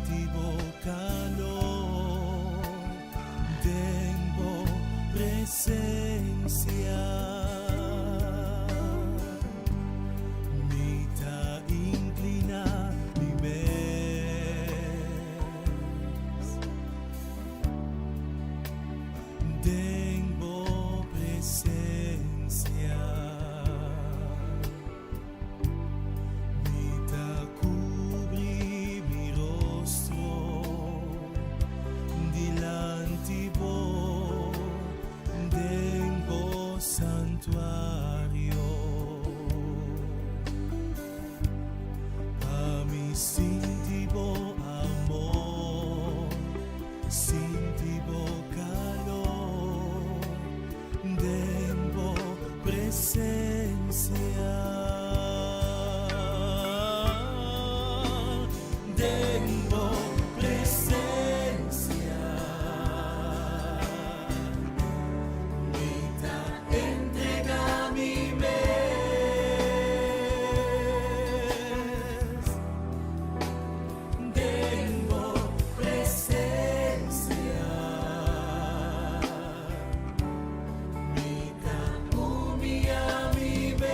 Sentivo calor, tengo presencia. Mita inclina mi mes. Tengo presencia. Mita cubri mi rostro dilanti vo. Tengo santuario. A mi sentivo amor, sentivo calor, tengo presencia. Tengo presencia. Mita entrega mi mes. Tengo presencia. Mita umia mi mes.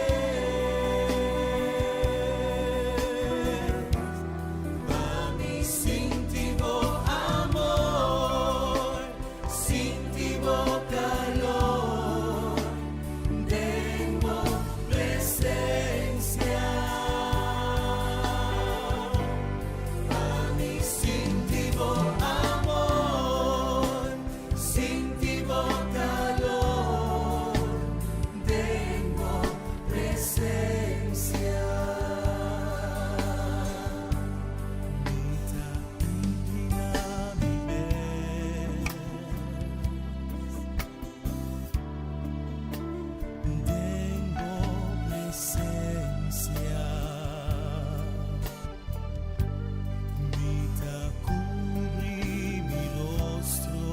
Pa mi sentivo amor, sentivo calor, tengo presencia. Pa mi sentivo amor, sentivo calor, tengo presencia. Mita inclina mi mes. Tengo presencia. Mita cubri mi rostro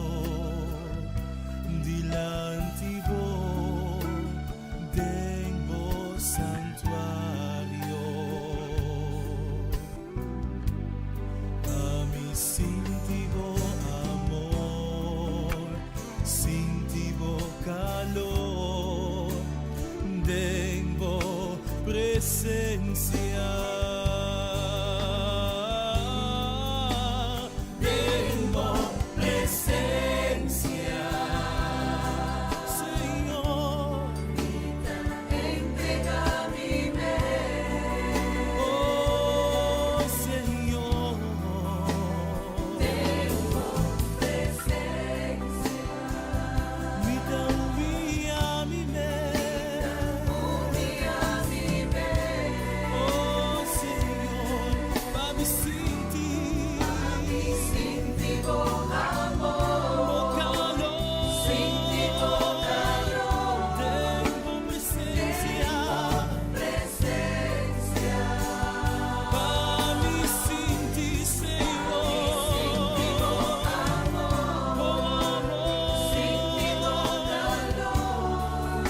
dilanti vo. Tengo santuario. A mi sentivo amor, sentivo calor, tengo presencia. Tengo presencia. Señor, entrega mi mes. Oh, Señor, tengo presencia. Mita umia mi mes. Oh, Señor, pa mi sentivo amor, calor, sentivo calor, tengo presencia. Pa mi senti, Señor, amor, sentivo calor,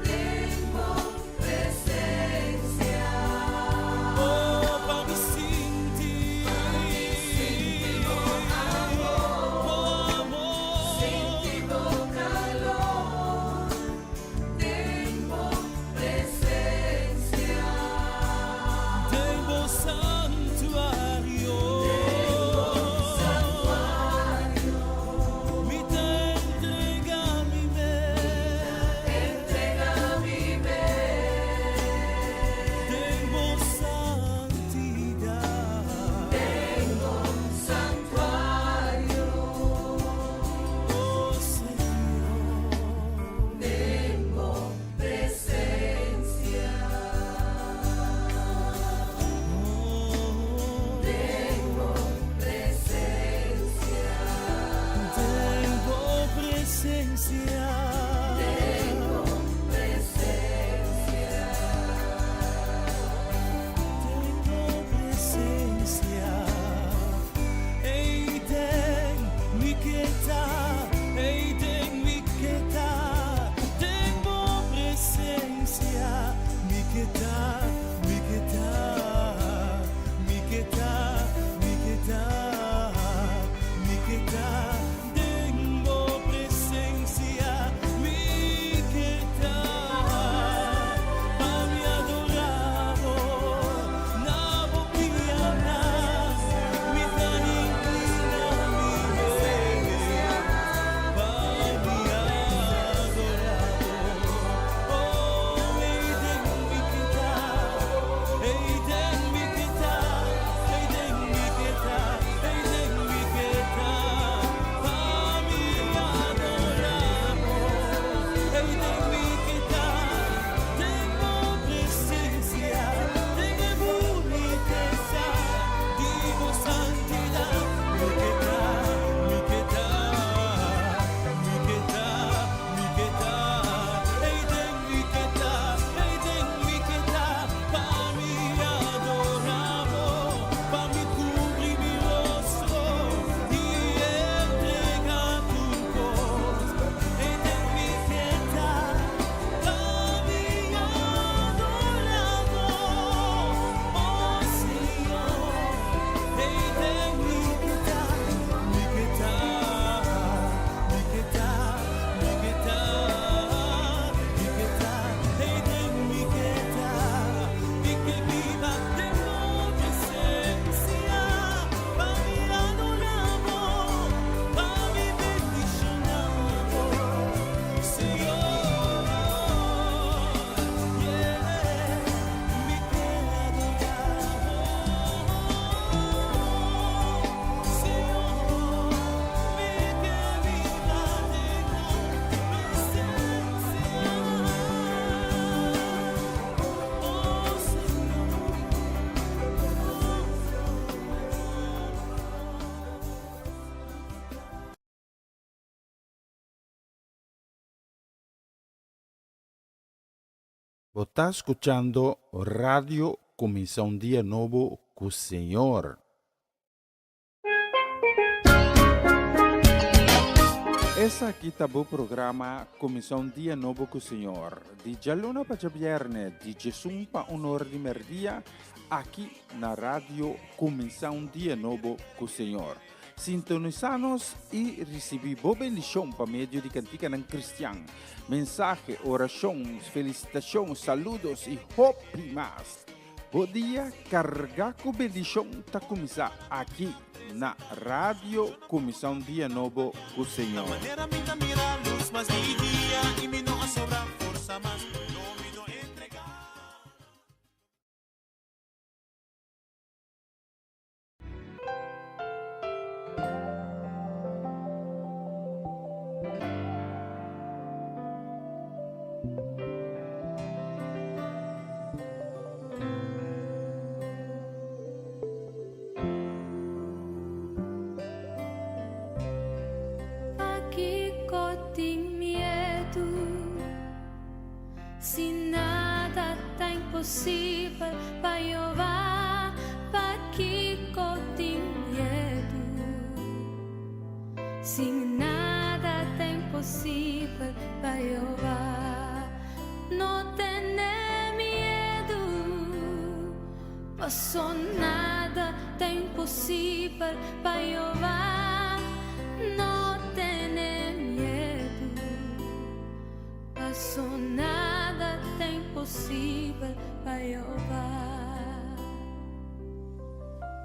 tengo presencia. Oh, pa mi senti, amor, sentivo calor, tengo presencia. Tengo santuario. Mita entrega mi mes. Tengo santidad. Oh, Señor, Tengo presencia. oh, Tengo presencia. tengo presencia. Tengo presencia. Tengo presencia. Eiden mi quieta, Eiden mi quieta. Tengo presencia. Mi quieta, mi quieta, mi quieta, mi quieta. Está escuchando Radio Comienza un Día Nuevo con el Señor. Esse aqui tá o programa Comienza un Día Nuevo con el Señor. De Jalona para Viernes, de Jesus para honor de merdia, aqui na Radio Comienza un Día Nuevo con el Señor. Sintonizanos e recebi boa bendição por meio de cantiga não cristã. Mensagem, oração, felicitação, saludos e hope mais. Bom dia, carregar com bendição está começar aqui na Rádio Começar um Dia Novo com o Senhor. Manera minha mira luz, mas dia e me não sobra força, mas não me dou entregar. Aqui tem medo, se nada tá impossível para Jeová. Aqui tem medo, se nada tá impossível para Jeová. Não tenha medo, passou nada tá impossível para Jeová. Não tenha medo, passou nada tá impossível para Jeová.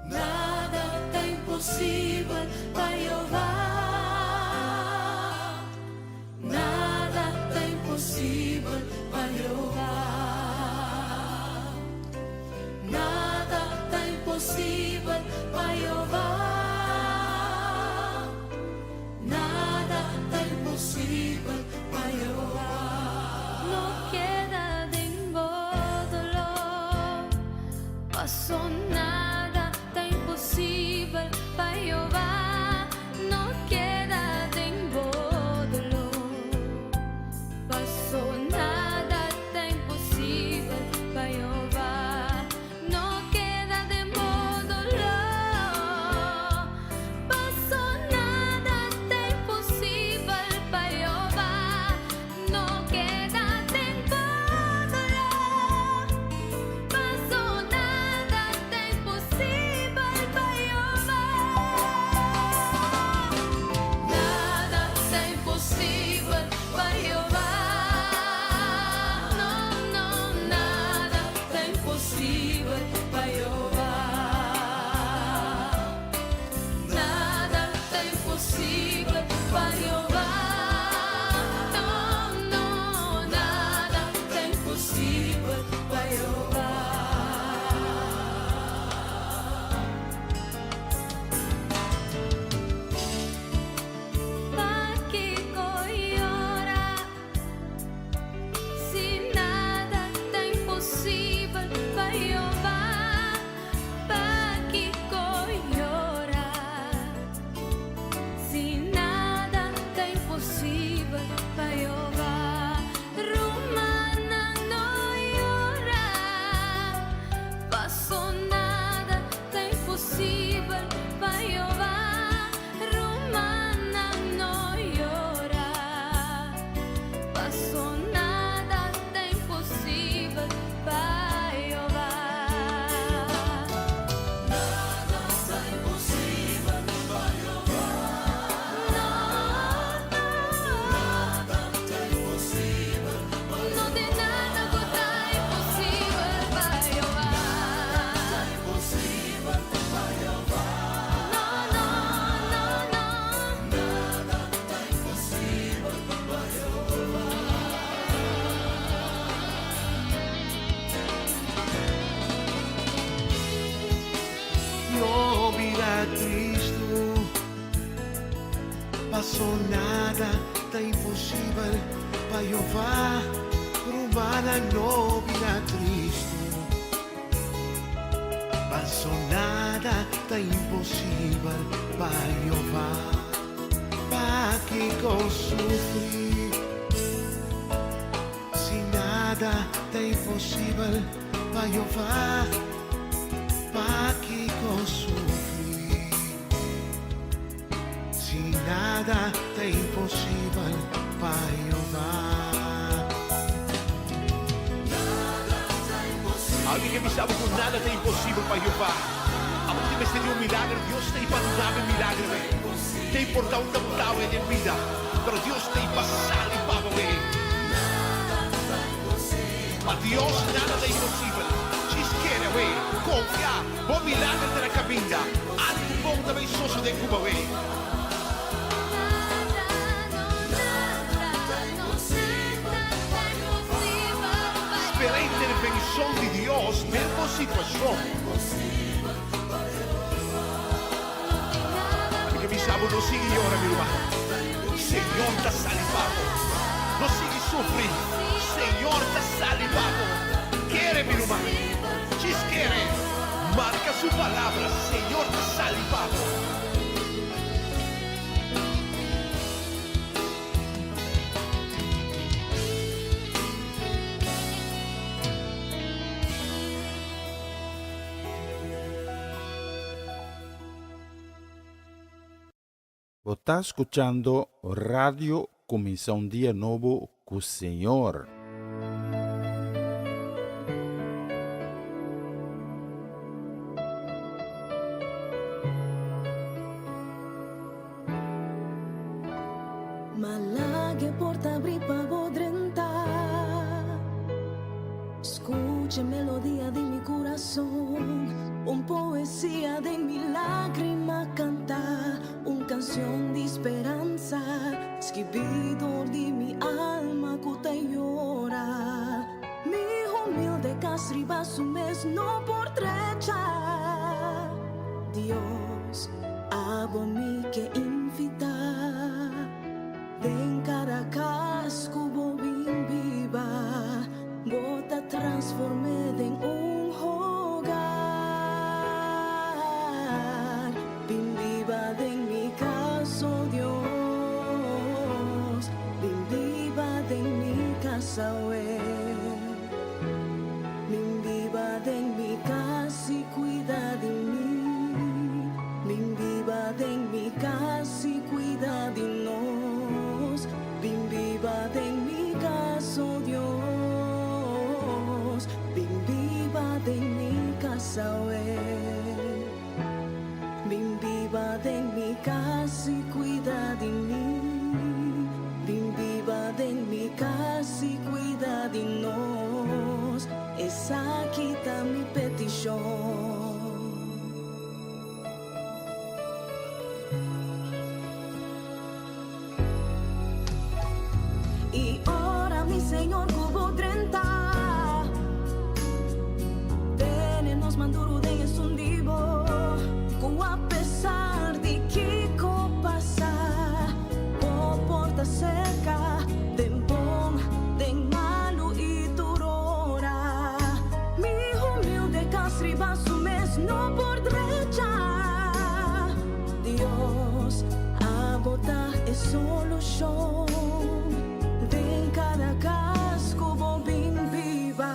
Nada tá impossível para Jeová. Nada tá impossível para Jeová. Nada tá impossível para Jeová. Nada tá impossível para Jeová. Não queda de dolor, passou nada tá impossível para Jeová. Não queda de dolor, passou nada tá impossível para Jeová. Não queda de dolor, passou nada tá impossível para Jeová. Não queda de dolor, passou nada tá impossível para Jeová. Nada tá impossível para Jeová. Não, não, nada tá impossível para Jeová. Nada tá impossível para Jeová. Não, não, nada tá impossível para Jeová. Aqui ora, se nada tá impossível para Jeová. Aqui ora, se nada tá impossível para Jeová. Romana não ora, passou nada tá impossível para Jeová. Romana não ora, passou nada tá impossível para Jeová. Nada tá impossível para Jeová. Nada tá impossível para Jeová. Não tem nada que tá impossível para Jeová. Tá impossível para Jeová. Não, não, não, não. Nada tá impossível para Jeová. No virá Cristo, passou nada, tá impossível para Jeová. Romana no virá Cristo, passou nada, tá impossível para Jeová. Para que sofrer, se nada nada está imposible para Jehová, para que sufrir. Si nada está imposible para Jehová. Alguien que me sabe que nada es imposible para Jehová. Aunque me esté un milagro, Dios te iba a dar un milagro. Te importa un taputado en vida, pero Dios te iba a salir para ver. Para Dios nada es imposible. Si quiere ver, confía, buen milagro de la cabina. Antes bom também socio de Cuba ver. Espera a intervención de Dios en la situación. Porque mi sábado no sigue llorando, mi hermano. Señor está salivado. No sigue sufriendo. Señor está salivado. Quiere, mi hermano. Si quiere, marca su palabra. Señor está salivado. Você está escutando Radio Começar um Dia Novo com o Senhor. Malaghe porta abrir para podrentar. Escuche melodia de mi corazón, poesía de mi lágrima cantar, canción de esperanza, escribidor de mi alma que te llora. Mi humilde casriba su mes no por trecha. Dios, abo mi que invita, den cada casco bobin viva, bota transformé en un hogar, bin viva de mi caso Dios, bin viva de mi casa bin viva de mi casa y cuida de mí, bin viva de mi casa y cuida de nos, bin viva de mi caso Dios, bin viva de mi casa bin viva de mi casa y cuida de mí, bin viva de mi casa y cuida de nos, esa quita mi petición. Y ora mi Señor cubo 30, tenemos manduro de esundivo, a pesar de que pasa, o porta cerca, de bom, de malo y durora. Mi humilde casriba su mes no por derecha. Dios, a botar es solución. De cada casco bobin viva,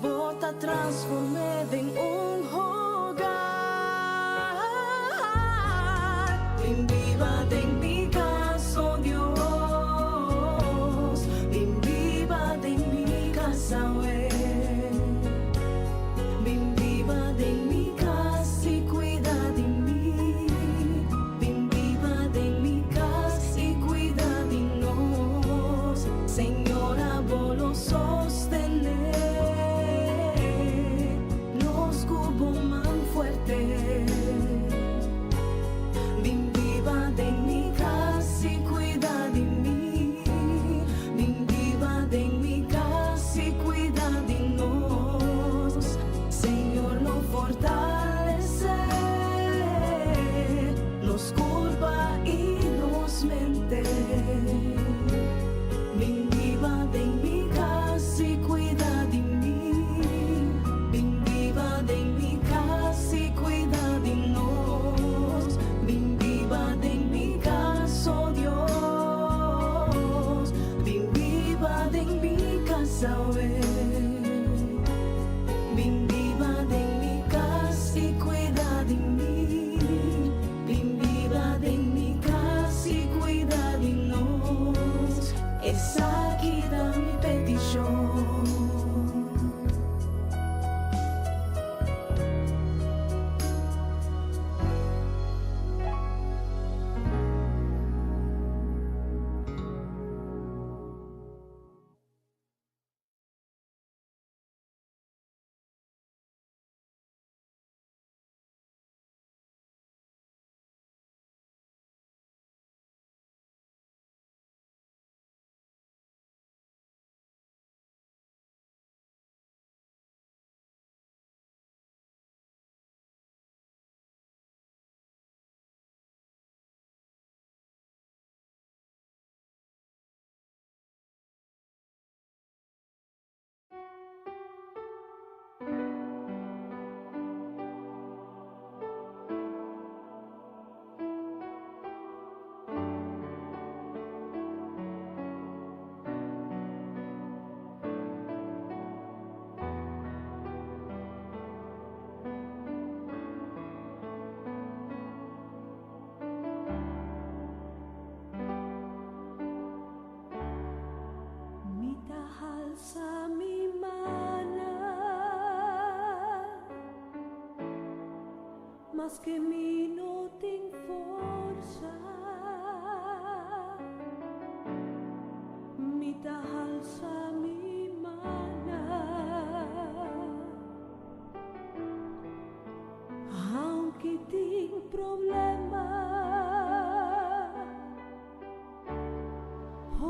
bota transformé en un hogar. Bin viva de mi caso Dios, bin viva de mi casa bin viva de mi casa y cuida de mí, bin viva de mi casa y cuida de nos, Señora volo sostener, nos cubo man fuerte. Bin viva de mi mas que mi no tinc força, mi t'alça mi mana, aunque tinc problema,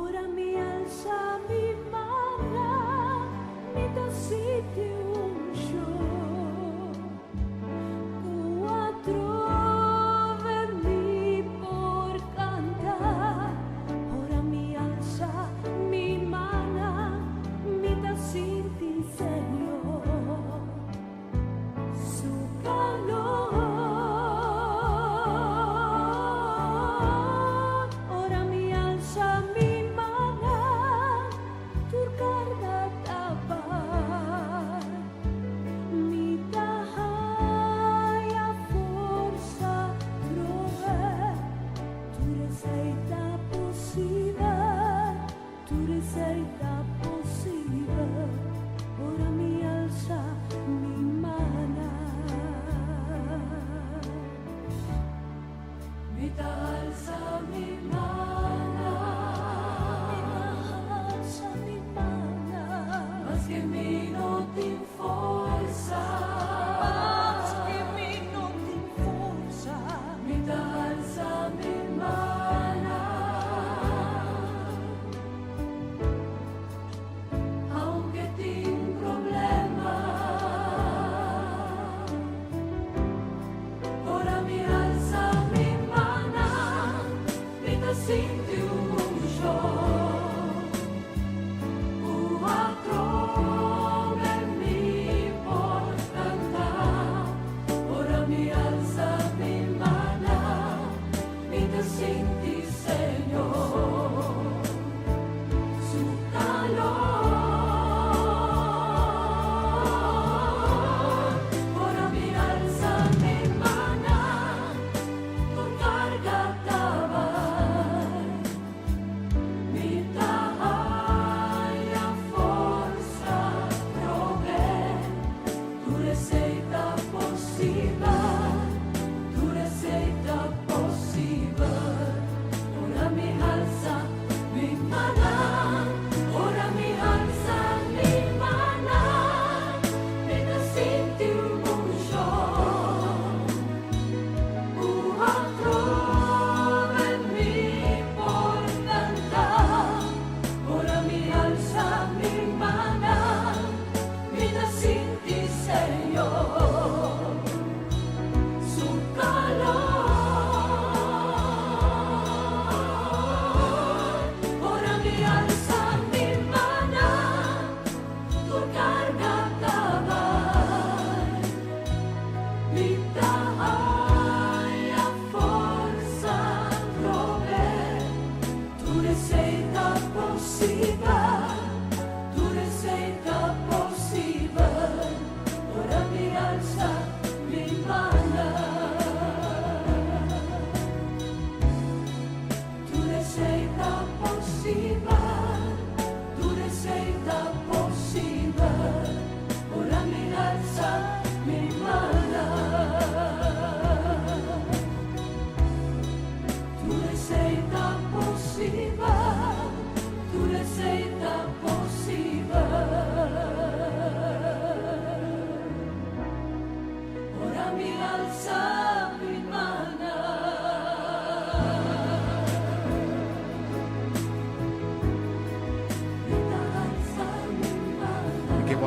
ora mi alza mi mana, mi dà sitio un show.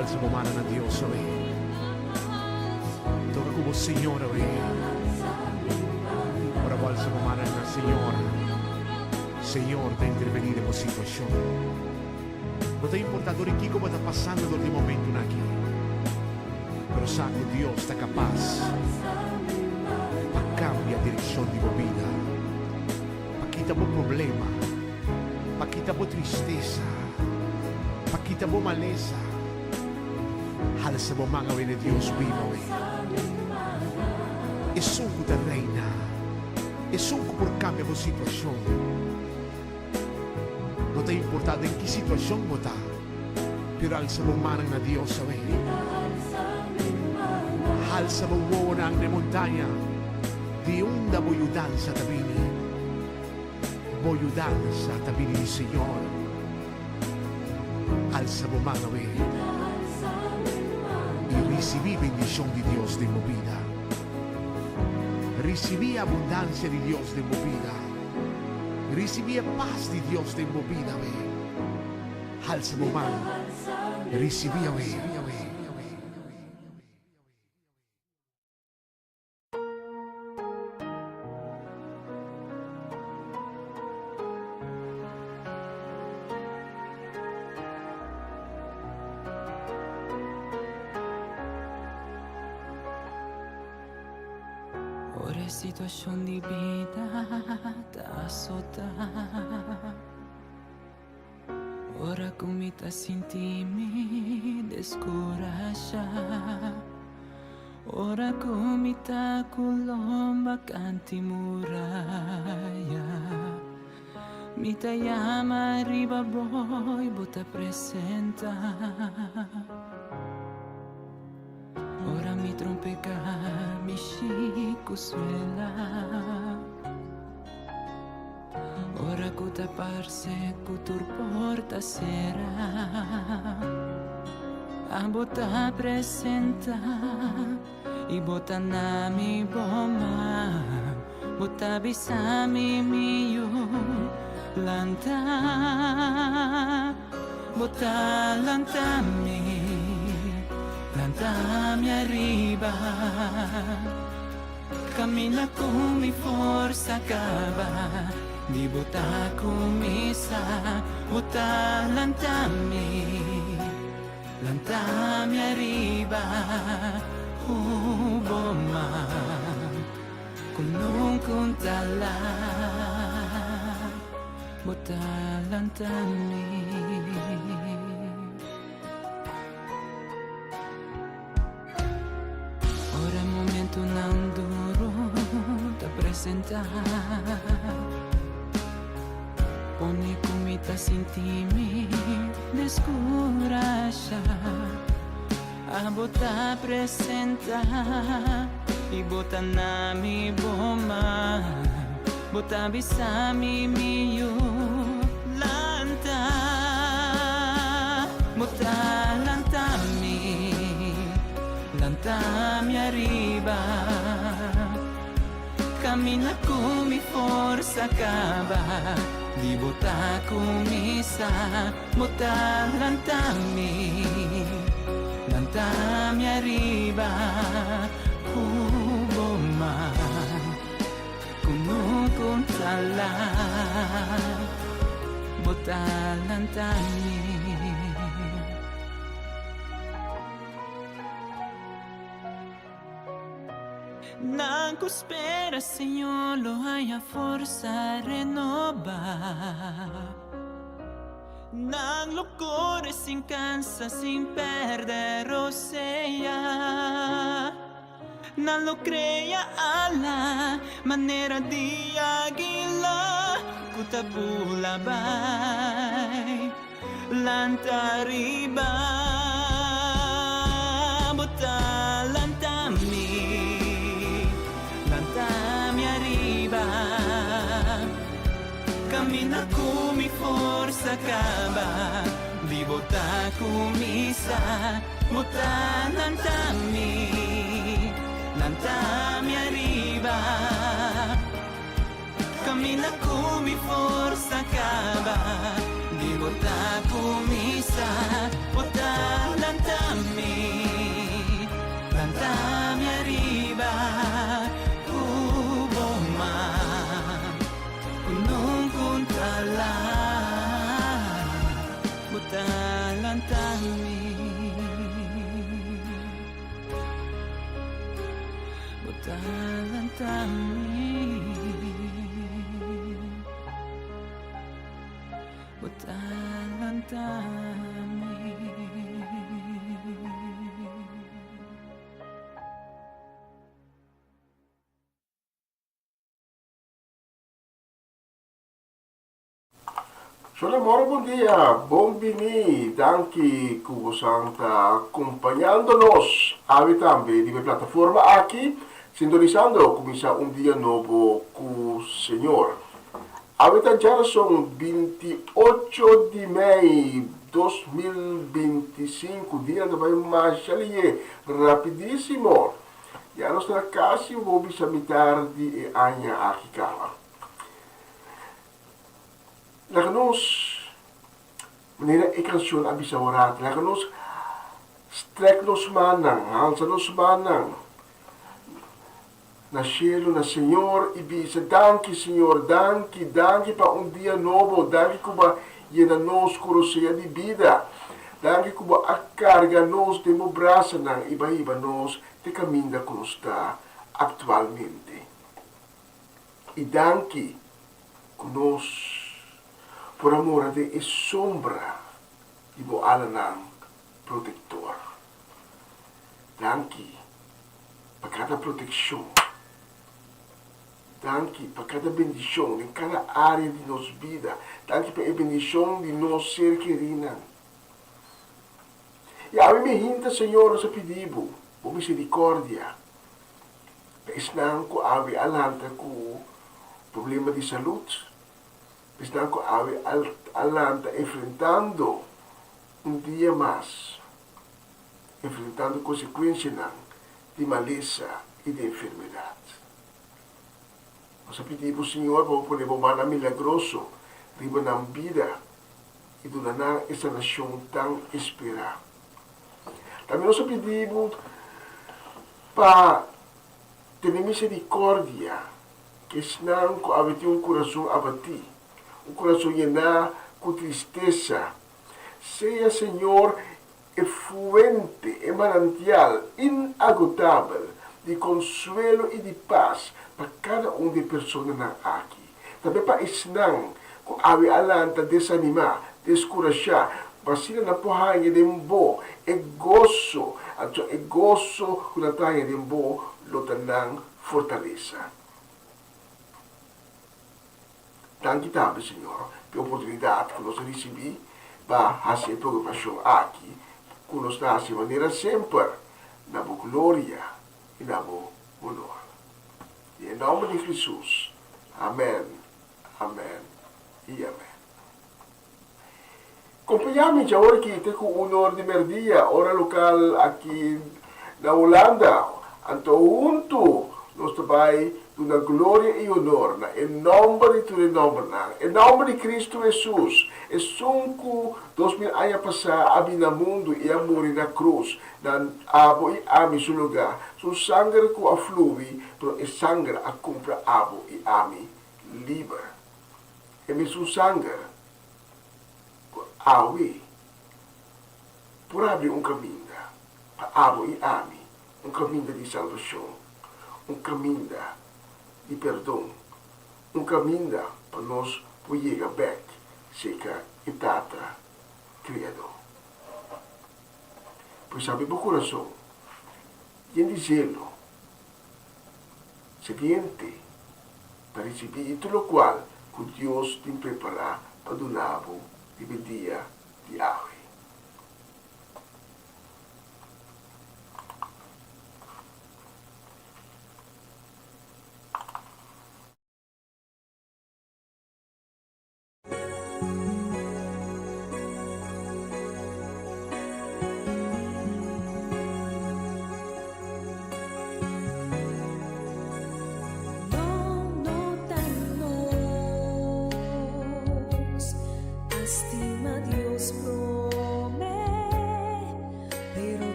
Sa bumana ng Diyos, oy. Toca como Señor, oy. Ora qual sa bumana ng Señor. Señor, te intervenir en tu situación. No te importa o que como está pasando en este momento aquí. Pero sabe que Dios está capaz para cambiar dirección de tu vida. Para quitar tu problema. Para quitar tu tristeza. Para quitar tu maleza. Alza mo mga de Dios vivo. Es un que te reina. Es un que por cambia tu situación. No te importa en qué situación mo está. Pero alza mo manang na Dios. Alza mo uwo na ang montaña. Di onda boyudan sa tabini. Boyudan sa tabini ni Señor. Alza mo mano y recibí bendición de Dios de mi vida. Recibí abundancia de Dios de mi vida. Recibí paz de Dios de mi vida. Alza mo mano. Recibí. Ora situazione di vita da sota. Ora come ti sentimi descoraja. Ora come ti colomba canti muraya. Mi ta chiama arriva boy bota presenta. Ora mi trompega, mi scico suela. Ora cuta parse, cutur porta sera. A bota presenta, i bota nami boma. Bota bisami mio, lanta. Bota lantami. Lanta mi arriva, cammina come forza acaba, di bota come sa, bota lantami, lanta mi arriva, bomma, con non contala, bota lantami. Ora è momento non duro da presentare. Poni come ti sentimi descurascia. A bota presenta, i bota nami boma, bota bisami mio lanta, bota lantami. Lanta mi arriva, cammina come forza acaba, di bota come sa, bota lantami, lanta mi arriva, bomma, con un contala, bota lantami. Nanco spera, Señor, lo haya forza renovar. Nang lo cuore sin cansa, sin perder o sea. Nan lo crea alla manera di águila, cutabula bay, lanta arriba, bota lantami. Mi arriva, cammina come forza acaba, di bota come sa, bota lantami, lantami arriva, cammina come forza acaba, di bota come sa, bota lantami, lantami arriva. Non contala, bota lantami, bota lantami, bota lantami. Sono amore, buen día, bombini, danki Cubo Santa acompañándonos. Ave también de mi plataforma aquí, Sintonizando comienza un día nuevo con Señor. Ahorita ya son 28 de mayo 2025, día de vai mais rapidísimo. Ya nos está casi a mitad de año aquí acá. Laat meneer ik canción abisa orat, laat ons strek nos manang, hansa nos manang. Na cielo, na Senhor, ibisa, danke Senhor, danke para um dia novo, danke kuba yena nos kuroseya de vida, danke kuba a carga nos de mo braça nang iba nos te caminda conosco atualmente. E danke conosco por amor de e sombra de bo alanang protector. Danke para cada proteção. Danke para cada bendição em cada área de nossa vida. Danke para a bendição de nosso ser querido. E a mim me hinta, Senhor, nossa pedido, por misericórdia. Pesnang ko awi alanta com problema de saúde. Pesnang ko awi alanta enfrentando dia mais. Enfrentando consequências de maleza e de enfermidade. Nós pedimos, Senhor, para poder mana milagroso, riba na vida e durante essa nação tão esperada. Também nós pedimos para ter misericórdia, que senão havia um coração abatido, um coração lleno com tristeza. Seja, Senhor, e fuente e manantial inagotável de consuelo e de paz para cada de pessoas aqui. Também para ensinar que awi alanta desanimar, descorajar, basila na pohanya de mbo, e gozo que na taia de mbo, lotanang fortaleza. Danke tabe, Senhor, pela oportunidade que nós recebemos para fazer programação aqui, que nos dá de maneira sempre, na boa glória e na boa honor. E em nome de Jesus. Amém, amém e amém. Acompanhamos agora que tem com o honor de merdia, hora local aqui na Holanda. Então, junto, nós também na glória e honor, em nome de tudo, em nome de Cristo Jesus. E sunku 2000 anos passar abi na mundo e amor na cruz, na abo e ami su lugar. Su sangue que aflui, pero e sangue a compra abo e ami liber. E mi su sangue awi por abrir caminho para abo e ami, caminho de salvação, caminho de perdão, caminho para nós poder back, seca e tata criador. Pois sabe o coração, e dizê-lo, seguinte, para receber tudo o qual que Deus tem preparado para donar-vos de dia de água.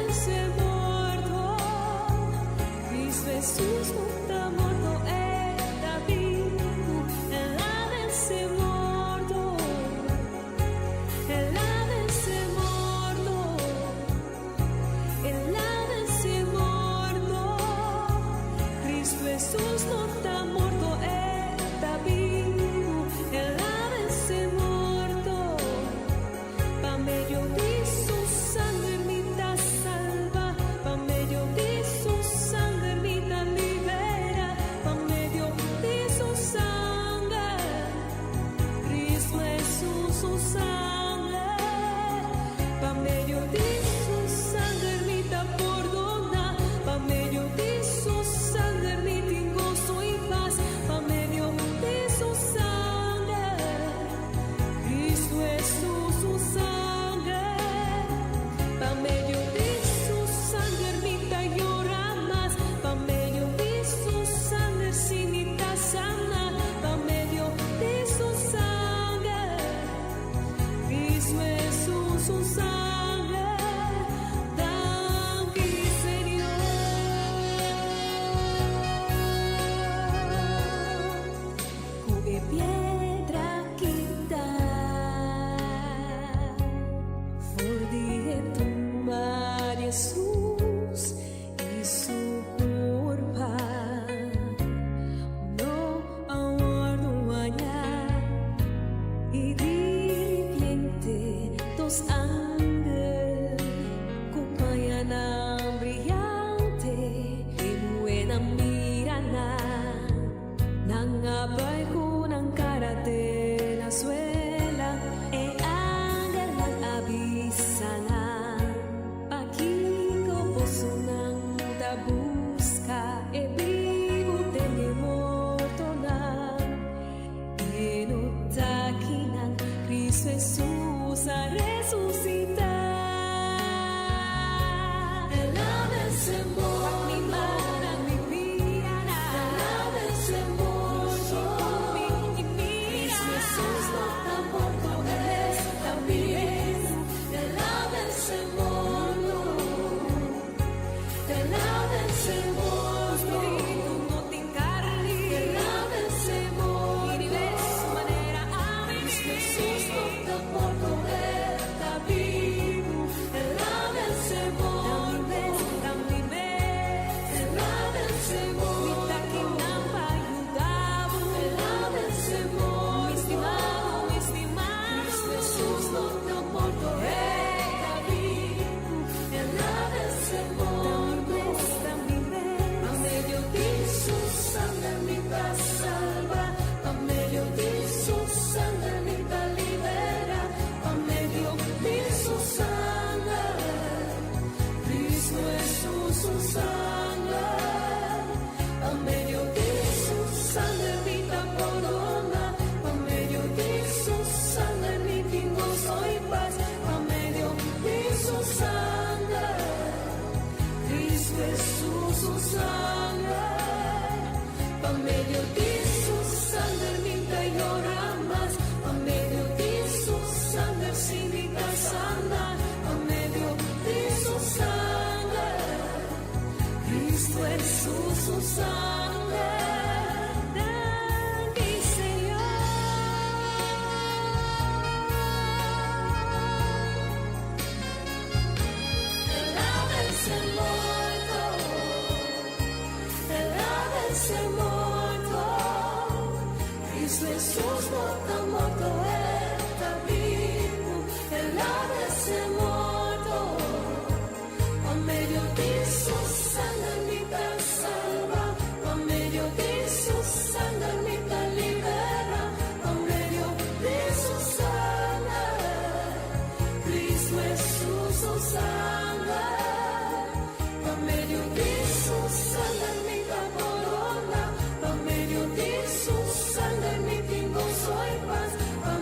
Ese muerto Jesus não está morto, está vivo. Él ha vencido morto. Él ha vencido morto. Él ha vencido morto. Cristo Jesús no está morto, está vivo. Él ha vencido morto. Pa medio de su sangre me da salva. Pa medio de su sangre me da libera. Pa medio de su sangre, Cristo Jesús su sangre. Pa medio de su sangre me da perdona. Pa medio de su sangre me tengo gozo y paz. Pa medio de su sangre, Cristo Jesús su sangre. Pa medio de su sangre me da llorar más. Pa medio de su sangre si me da sana. Pa medio de su sangre, Cristo Jesús su sangre. Thank you, Señor. Kube piedra quitar, for de tumbar Jesús y su culpa. No aguardo allá y diripiente dos ángeles compañan brillante y buena mirada. Nangabay ko ng karate na suela e angel ng abisalan. Pakiko puso ng tabuska e vivo tenye morto na. Inutaki ng Cristo Jesús a resucitar. Él ha vencido mi mana, mi vida. Él ha vencido morto. Cristo Jesús no está morto, Él está vivo. Él ha vencido morto. Él ha vencido morto. No te encargues. Él ha vencido morto. Y vive su manera a vivir. Cristo Jesús no está morto, Él está vivo. Él ha vencido morto. Él ha vencido morto. Él ha vencido morto. Cristo Jesús no está morto, Él está vivo. Él ha vencido morto. A medio de su sangre me da salva. A medio de su sangre me da libera. A medio de su sangre, Cristo Jesús su sangre. A medio de su sangre me da corona. A medio de su sangre me tengo gozo y paz. A medio de su sangre, Cristo Jesús su sangre. A medio de su sangre me da llorar más. A medio de su sangre si me da sana. A medio de su sangre, Cristo Jesús su sangre. Thank you, Señor. Él ha vencido morto. Él ha vencido morto. Cristo Jesús no está morto, Él está vivo. Él ha vencido morto. A medio de su sangre me da salva. A medio de su sangre me da libera. A medio de su sangre, Cristo Jesús su sangre. A medio de su sangre me da corona. A medio de su sangre me tengo gozo y paz. A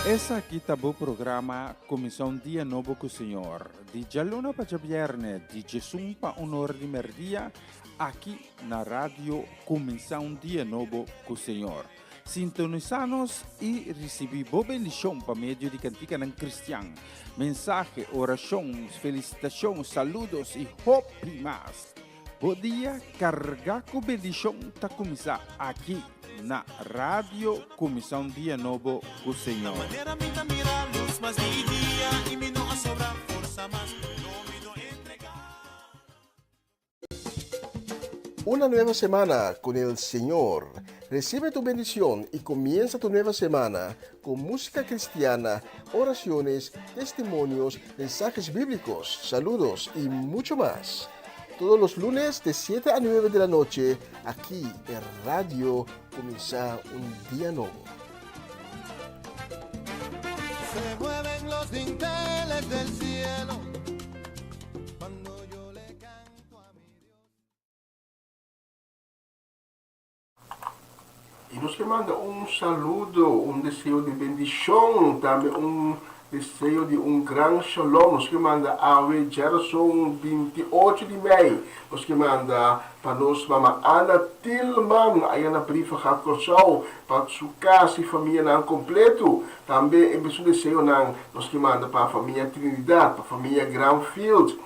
Essa aqui tá o programa Comissão Dia Novo com o Senhor. De Jaluna para Viernes, de Jesus para Honor de Merdia, aqui na rádio Comissão Dia Novo com o Senhor. Sintonizanos e recebi boa bendição para meio de cantiga ng Cristian. Mensagem, oração, felicitação, saludos e hope mais. Bom dia, carga com bendição tá começar aqui na Rádio Comissão Dia Novo com o Senhor. Manera minha mira luz, mas de dia e me não sobra força, mas no me no entregar. Una nueva semana con el Señor. Recibe tu bendición y comienza tu nueva semana con música cristiana, oraciones, testimonios, mensajes bíblicos, saludos y mucho más. Todos los lunes de 7 a 9 de la noche, aquí en Radio Comienza un Día Nuevo. Se mueven los dinteles del cielo cuando yo le canto a mi Dios. Y nos manda un saludo, un deseo de bendición, también un deseo de un gran shalom. Nos manda Ave Gerson 28 de maio. Nos manda para nós mama Ana Tillman, aí na brifa Jacosau, para sua casa e família não completo. Também é um deseo não, nos manda para a família Trinidad, para a família Granfield,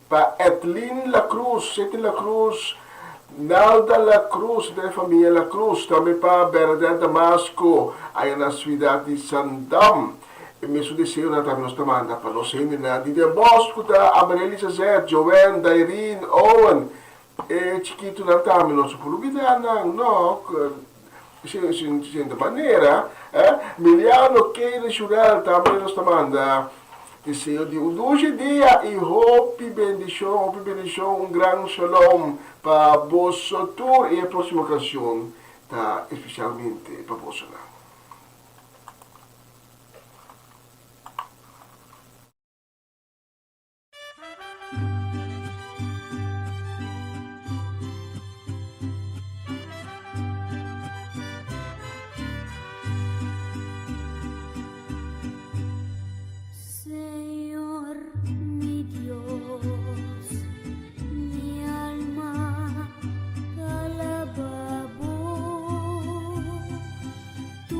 para Etlin La Cruz, Setin La Cruz, Nalda La Cruz, da família La Cruz, também para Bernadette Damasco, aí na cidade de Sandam. E mesmo deseo na também nos manda para nós ainda na Didier Bosco, da Amarelisa Zé, Joanne, Dairine, Owen, e chiquito na também não se pode olvidar, não, de maneira, Miliano Keira Jurel também nos manda deseo de um doce dia e hope bendição, um grande shalom para vosso tour e a próxima canção, tá, especialmente para vosso lá. Señor, mi Dios, mi alma te alaba, tu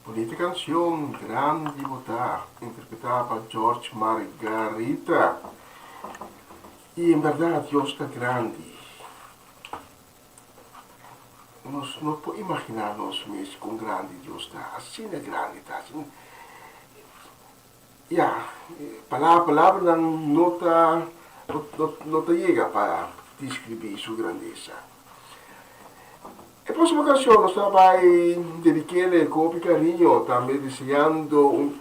Bonita canción, Grande Botà, interpretada por George Margarita. Y en verdad, Dios está grande. No podemos imaginarnos mesmo con grande Dios está, así de grande está. Assim, palavra não te llega para descrever su grandeza. A próxima canção nós vai dedicar com carinho, também desejando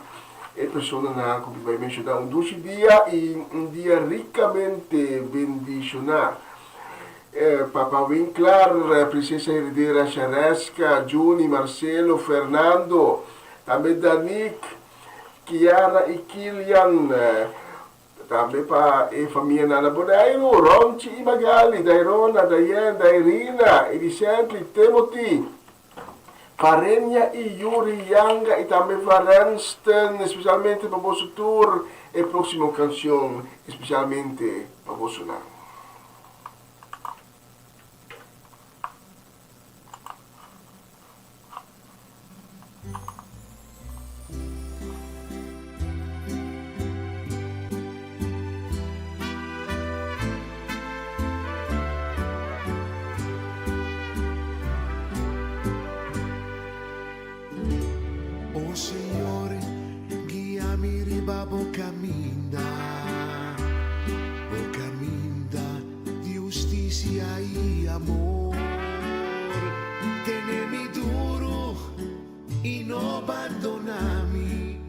a pessoa como vai mencionar um dulce dia e um dia ricamente bendicionado. Papa Winkler, Princesa Herdeira Charesca, Juni, Marcelo, Fernando, também Danik, Chiara e Kilian, também para a família Nana Boneiro, Ronchi e Magali, Dairona, Dayen, Dairina, Edicentli, Timothy, Farenia e Yuri Yanga e também Varensten, especialmente para o vosso tour e a próxima canção, especialmente para o vosso nome. Oh Signore, guiami ribabo caminda di giustizia e amor. Tenemi duro y no abandonami.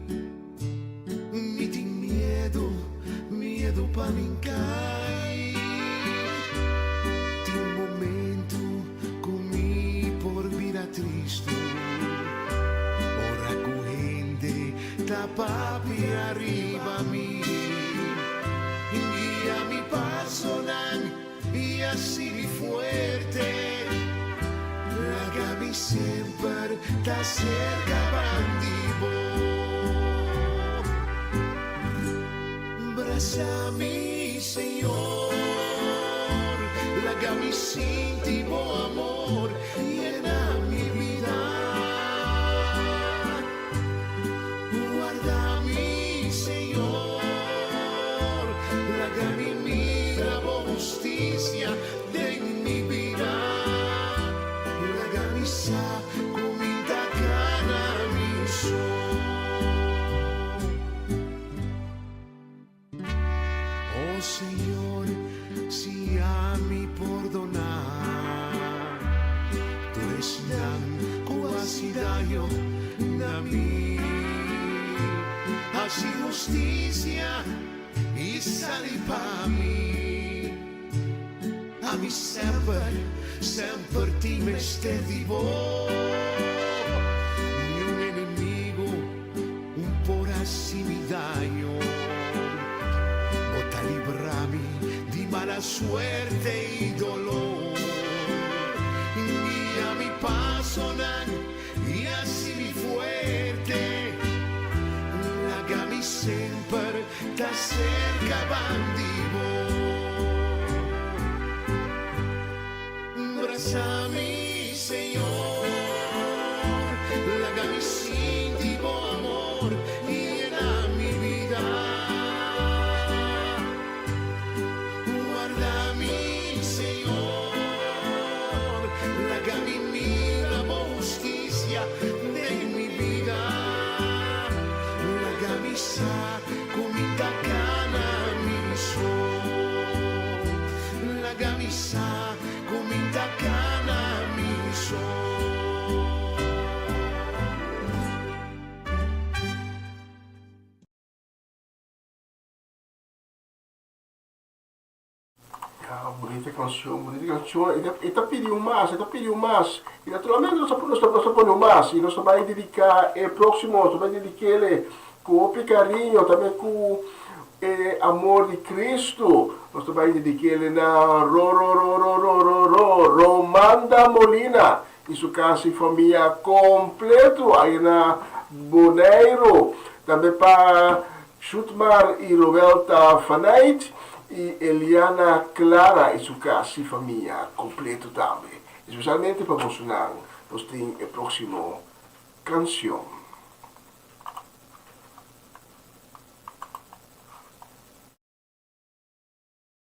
Mi tin miedo pa mincai. Tin momento comi por vira tristo. Da papi arrivami, guíami paso y así fuerte, lágami siempre da cerca bandivo, brázami Señor, lágami sin ti amor, llena mi vida. Guardami, Señor, lágami mira justicia de mi vida, lágami sa cominta cana mi Oh Señor, si a mi perdonar, tú eres tan quasi daño na mi. Así justicia y sali pa mi. A mi sempre ti me stai vivo. Ni un enemigo un por así mi daño. Bota librami di mala suerte y dolor. Guía mi paso y así mi fuerte. Lágami sempre da cerca bandivo. Brázami, Señor, lágami sin ti amor y llena mi vida. Guardami, Señor, lágami mira justicia de mi vida. Sa cominta cana mi la camisa cominta cana mi Bonita canción. E tá pedindo mais. E naturalmente nós ponemos mais. E nós vamos dedicar o próximo, nós vamos dedicar ele com carinho, também com amor de Cristo. Nós vamos dedicar ele na Romanda Molina. Em sua casa e família completo, aí na Boneiro. Também para Schutmar e Roberta Fanait. E Eliana Clara e sua casa e família completo também. Especialmente para Bolsonaro, nós temos a próxima canção.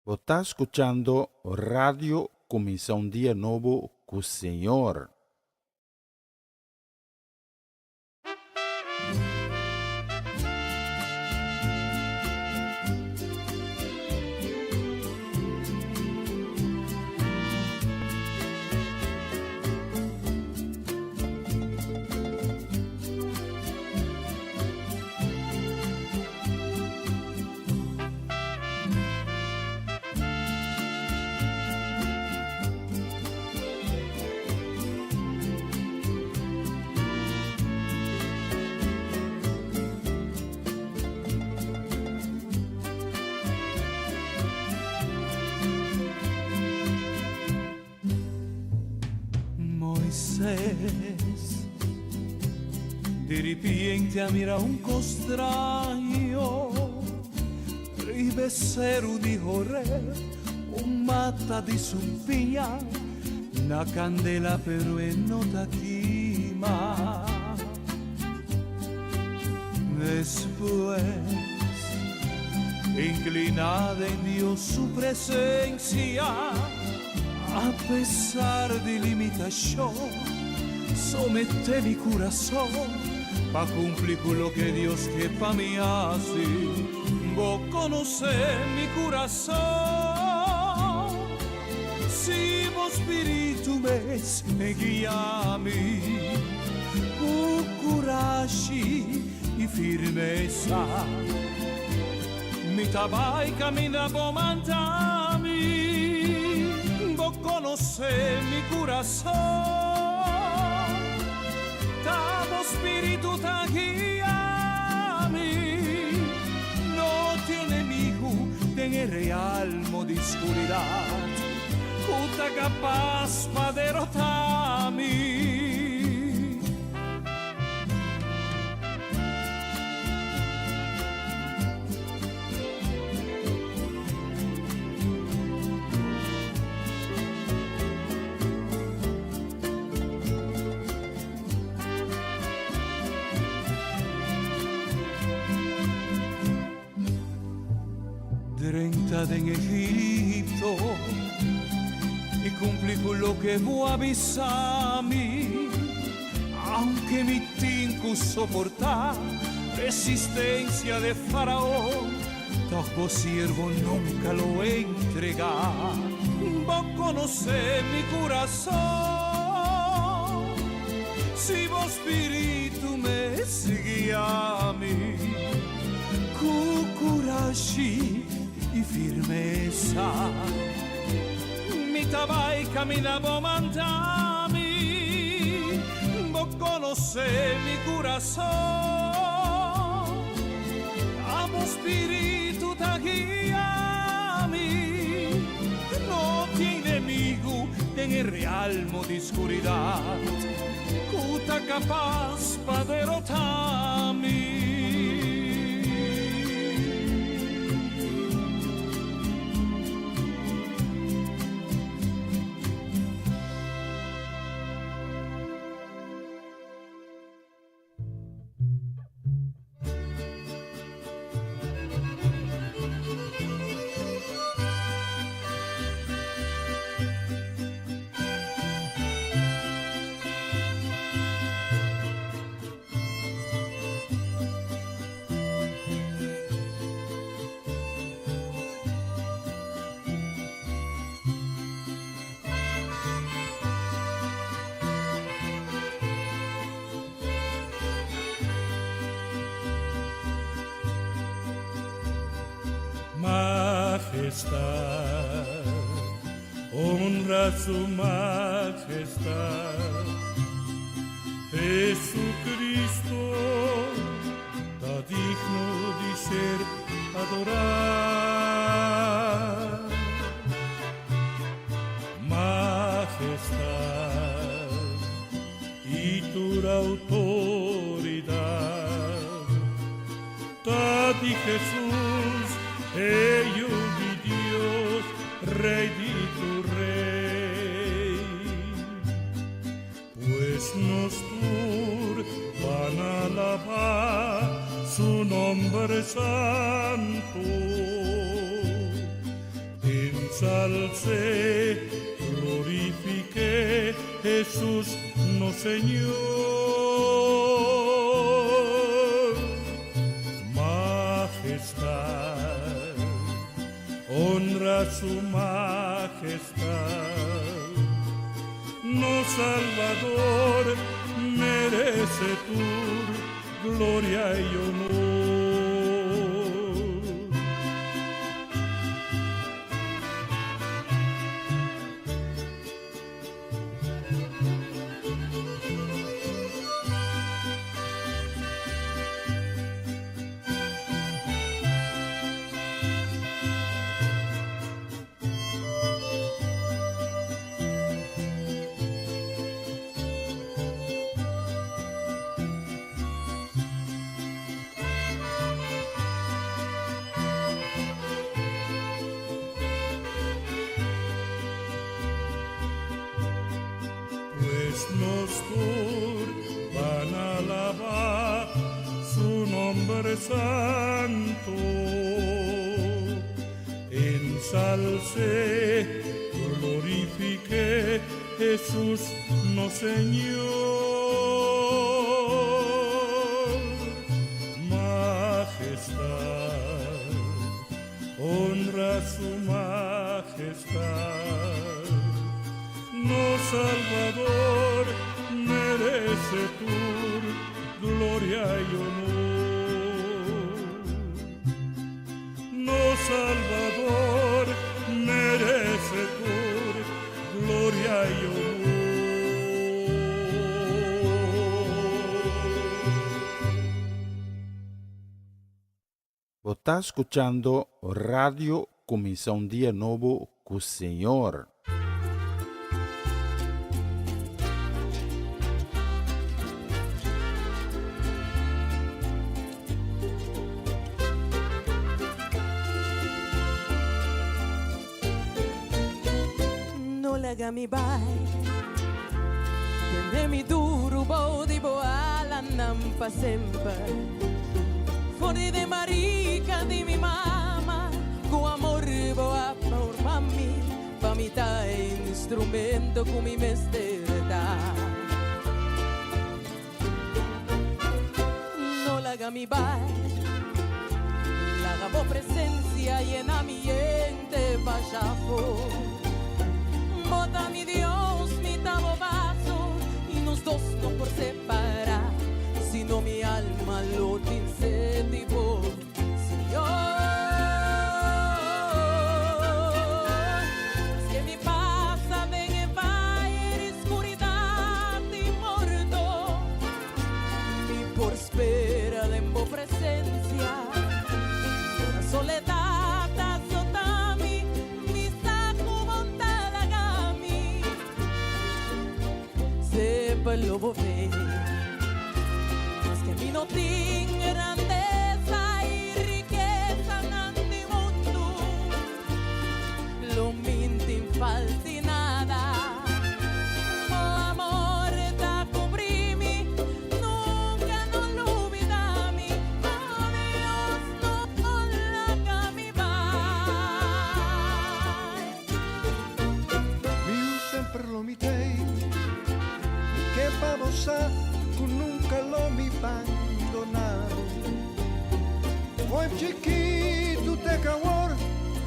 Você está escuchando Radio Comisión Día Nuevo con Señor. Moisés, di repente a mira un costraio, rivesero di horror, un matta di sumpia, una candela però è nota quima. Después, inclinada en Dios su presencia, a pesar de limitación, somete mi corazón pa cumplir con lo que Dios que pa mí hace. Vos conocés mi corazón, si vos espíritu me guía a mí, con coraje y firmeza, mi tabai camina por mantami. Conoce mi corazón, tamo espíritu te guía a mí, no tiene enemigo en real de oscuridad, puta capaz para derrotarme. En Egipto y cumplí con lo que vos avisás a mí, aunque mi tinco soportar resistencia de faraón, todo siervo nunca lo entregar. Vos conocés mi corazón, si vos espíritu me seguía a mí, con coraje y firmeza, mi tabai caminaba mantami, vos conocés mi corazón, amo espíritu te guía a mí, no tiene enemigo en el realmo de oscuridad, cuta capaz para derrotarme. Majestad, honra su majestad. Jesucristo está digno de ser adorado. Majestad y tu autoridad, está de Jesús, ello de Dios, Rey de tu Rey, pues nos van a alabar su nombre santo, ensalcé, glorifiqué, Jesús no Señor. Majestad, honra su majestad, no Salvador, merece tu gloria y honor. Nos van a alabar su nombre santo, ensalcé, glorifiqué, Jesús no Señor. Majestad, honra su majestad, no Salvador, merece tu gloria y honor. No Salvador, merece tu gloria y honor. Você está escuchando Radio Comissão Dia Novo com o Senhor. Mi bai Tende mi duro bodi boala nampa sempre Fuori de marica di mi mama Con amor boa por mami Pa mi ta instrumento con mi mesterda No la haga mi bai La haga presencia y en ambiente vaya por Bota mi Dios, mi tabobazo y nos dos no por separar, sino mi alma lo te incentivó, Señor. Es que mi pasa ven y va en oscuridad y muerto, mi por espera de mi presencia, la soledad. Lo volver mas que mi no tiene grandeza y riqueza en mi mundo lo minti falti nada o amor da cobrimi nunca no lo olvidami oh Dios no la cami vai io sempre lo mitei che babosa con nunca lo mi abbandonato poi chiquito te cawar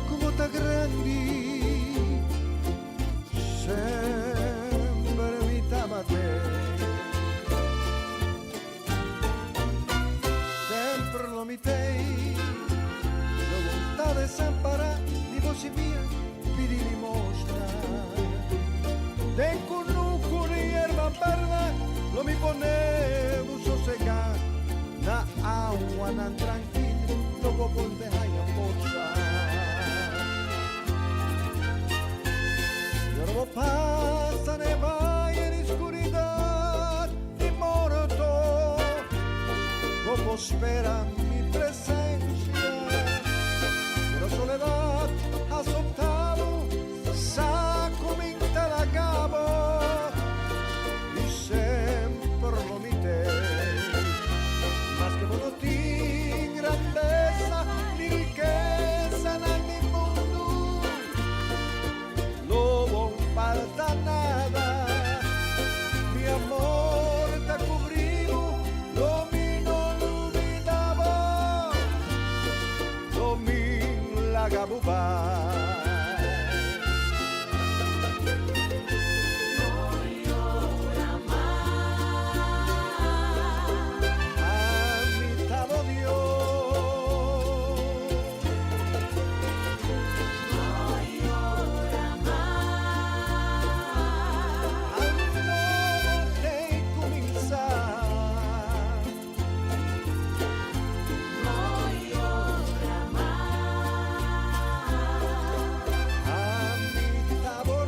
como ta grandi sempre mi tamate sempre lo mitei la volontà de desamparar di voce mia pidi limosna de conuco ni hierba verde lo mi ponevo sossegar na agua tan tranquila no vou volver a posar Yorbo pasa ne vai en oscuridad y morto Poco espera mi presencia pero soledad azotado saco mi la cabo y sempre lo mite más que no tiene grandeza ni riqueza en mi mundo vai. Amitavo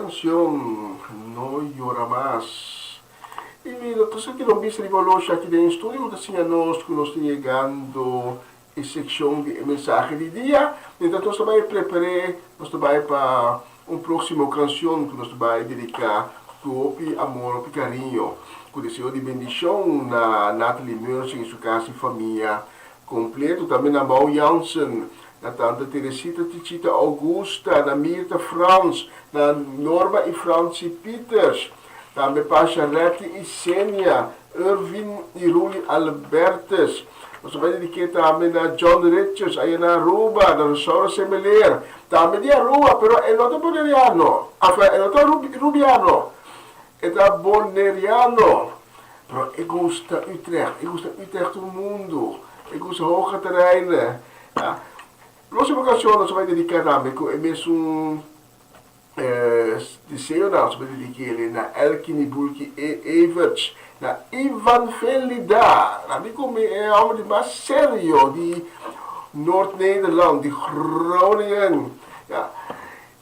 Canción No Llora Más. E entonces que não viste rivoloscia aqui dentro do estúdio, assim a nós que nós estamos chegando a secção de mensagem de dia. Então nós também preparei, nós também para próxima canção que nós vamos dedicar a amor e carinho, com o desejo de bendição na Natalie Mercy em sua casa e família completo, também na Mau Jansen, na tante Teresita Tichita Augusta, na Mirta Frans, na Norma e Franci Peters, também para Charlotte e Senia, Irvin e Ruli Albertes. Nós vamos dedicar também a John Richards, aí na Aruba, na Rosaura Semeleer, também de Aruba, pero é não boneriano, é não rubiano, é da boneriano, pero eu gosto Utrecht do mundo, eu gosto hoge terreinen. Próxima canção nós vamos dedicar também, é mesmo desejo nós vamos dedicar na Elkini Bulki Everts, na Ivan Velida, é algo de mais sério de Noord-Nederland, de Groningen. Ja.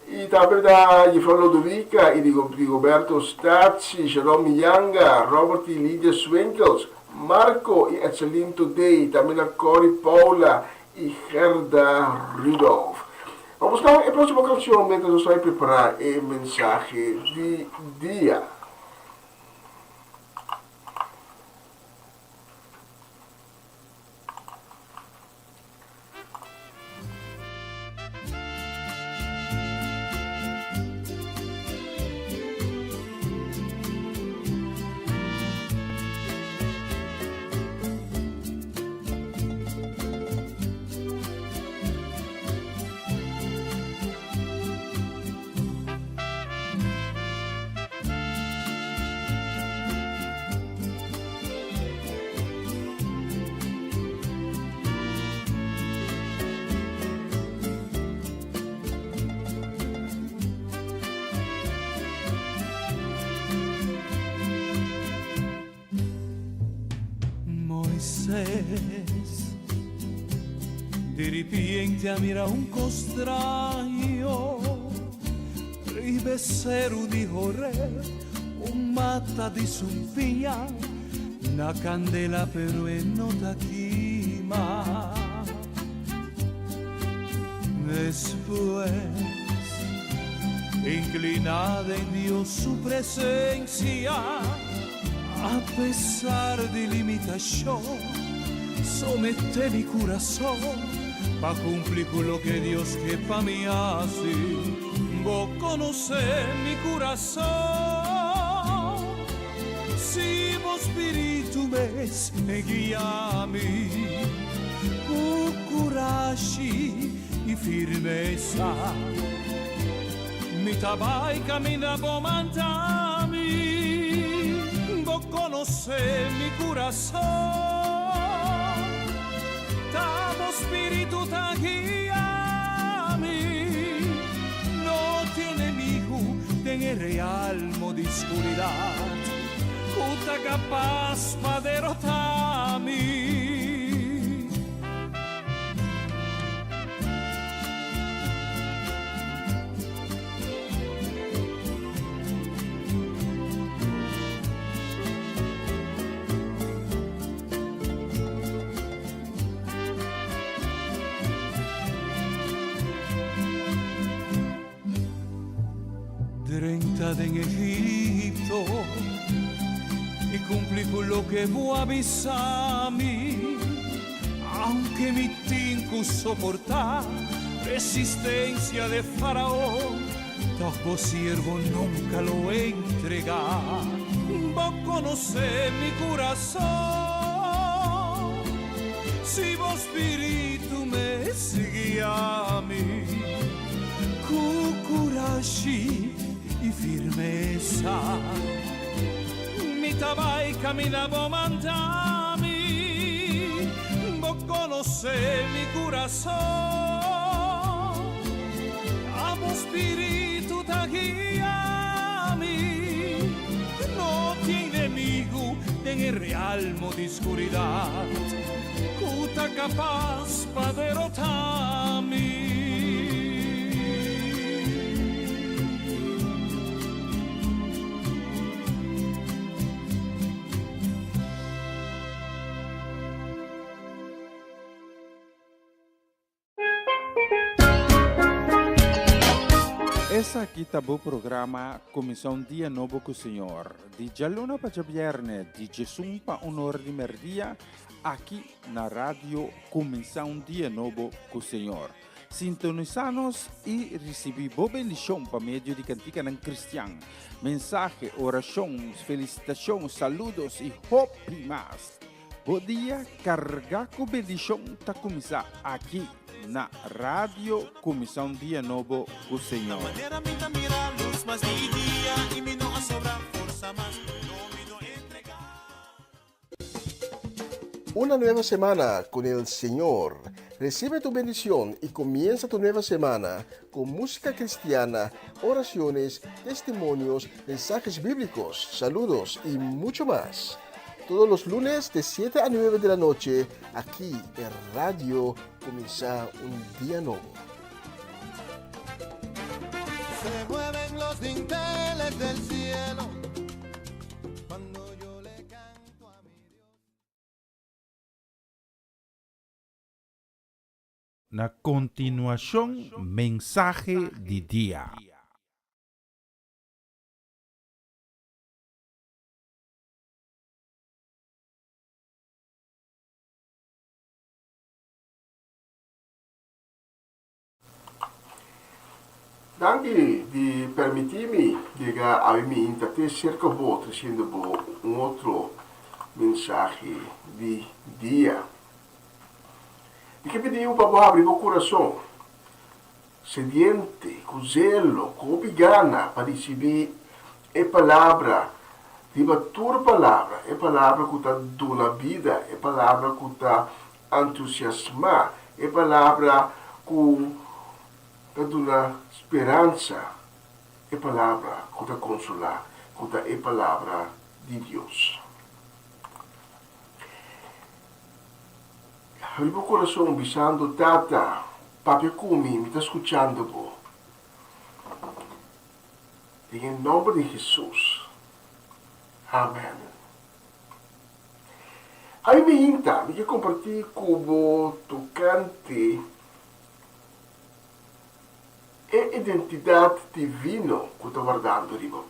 E também da Juffrouw Lodovica e de Roberto Stazzi, Jerome Yanga, Robert e Lydia Swinkels, Marco e Edselin Today, também a Cori Paula e Gerda Rudolf. Vamos lá, a próxima canção, enquanto nós vamos preparar a mensagem de dia. Di repente a mira un costraio, rivesseru di correr, un matta di sumpia, una candela però è nota quima. Después, inclinada en Dios su presencia, a pesar de limitación, somete mi corazón pa cumplir con lo que Dios que pa mí hace. Vos conocés mi corazón, si vos espíritu me guía a mí, con coraje y firmeza, mi tabai camina por mantami. Vos conoce mi corazón, tamo espíritu ta guía mí, no tiene enemigo en el realmo de oscuridad, puta capaz para derrotarme. En Egipto y cumplí con lo que vos avisami, aunque mi tinco soportar resistencia de faraón, tampoco siervo nunca lo entregar. Vos conocés mi corazón, si vos espíritu me sigue a mí, cucurashi y firmeza. Mi tabai caminavo mandami, vos conocés mi corazón, amo espíritu ta guiami, no tiene enemigo en el realmo de oscuridad, cuta capaz para derrotarme. Essa aqui tá o programa Comissão Dia Novo com o Senhor. De Jaluna para Viernes, de Jesus para Honor de Merdia, aqui na rádio Comissão Dia Novo com o Senhor. Sintonizanos e recebi boa bendição para meio de cantiga não cristiano. Mensagem, orações, felicitações, saludos e hope mais. Bom dia, carregar com bendição tá começar aqui na Rádio Comissão Dia Novo com o Senhor. Manera minta mira luz mas de dia e me não sobra força mas no me no entregar. Una nueva semana con el Señor. Recibe tu bendición y comienza tu nueva semana con música cristiana, oraciones, testimonios, mensajes bíblicos, saludos y mucho más. Todos los lunes de 7 a 9 de la noche, aquí en Radio Comienza un Día Nuevo. Se mueven los dinteles del cielo cuando yo le canto a mi Dios. Na continuación, mensaje de día. Danke di permettermi di avermi intate cerca bo trazendo un altro mensaje di dia. E che pediu para abrir o coração, sediente, com zelo, com gana para receber a palavra, a tua palavra, a palavra que está dando vida, a palavra que está entusiasmar, a palavra que está dando esperança, a palavra que está consolar, que está a palavra de Deus. Abri o coração bisando, tata, papi come, me está escutando, bo. Em nome de Jesus. Amém. Aí me inta, me quer compartilhar com o tocante a identidade divina que estou guardando ali, bo.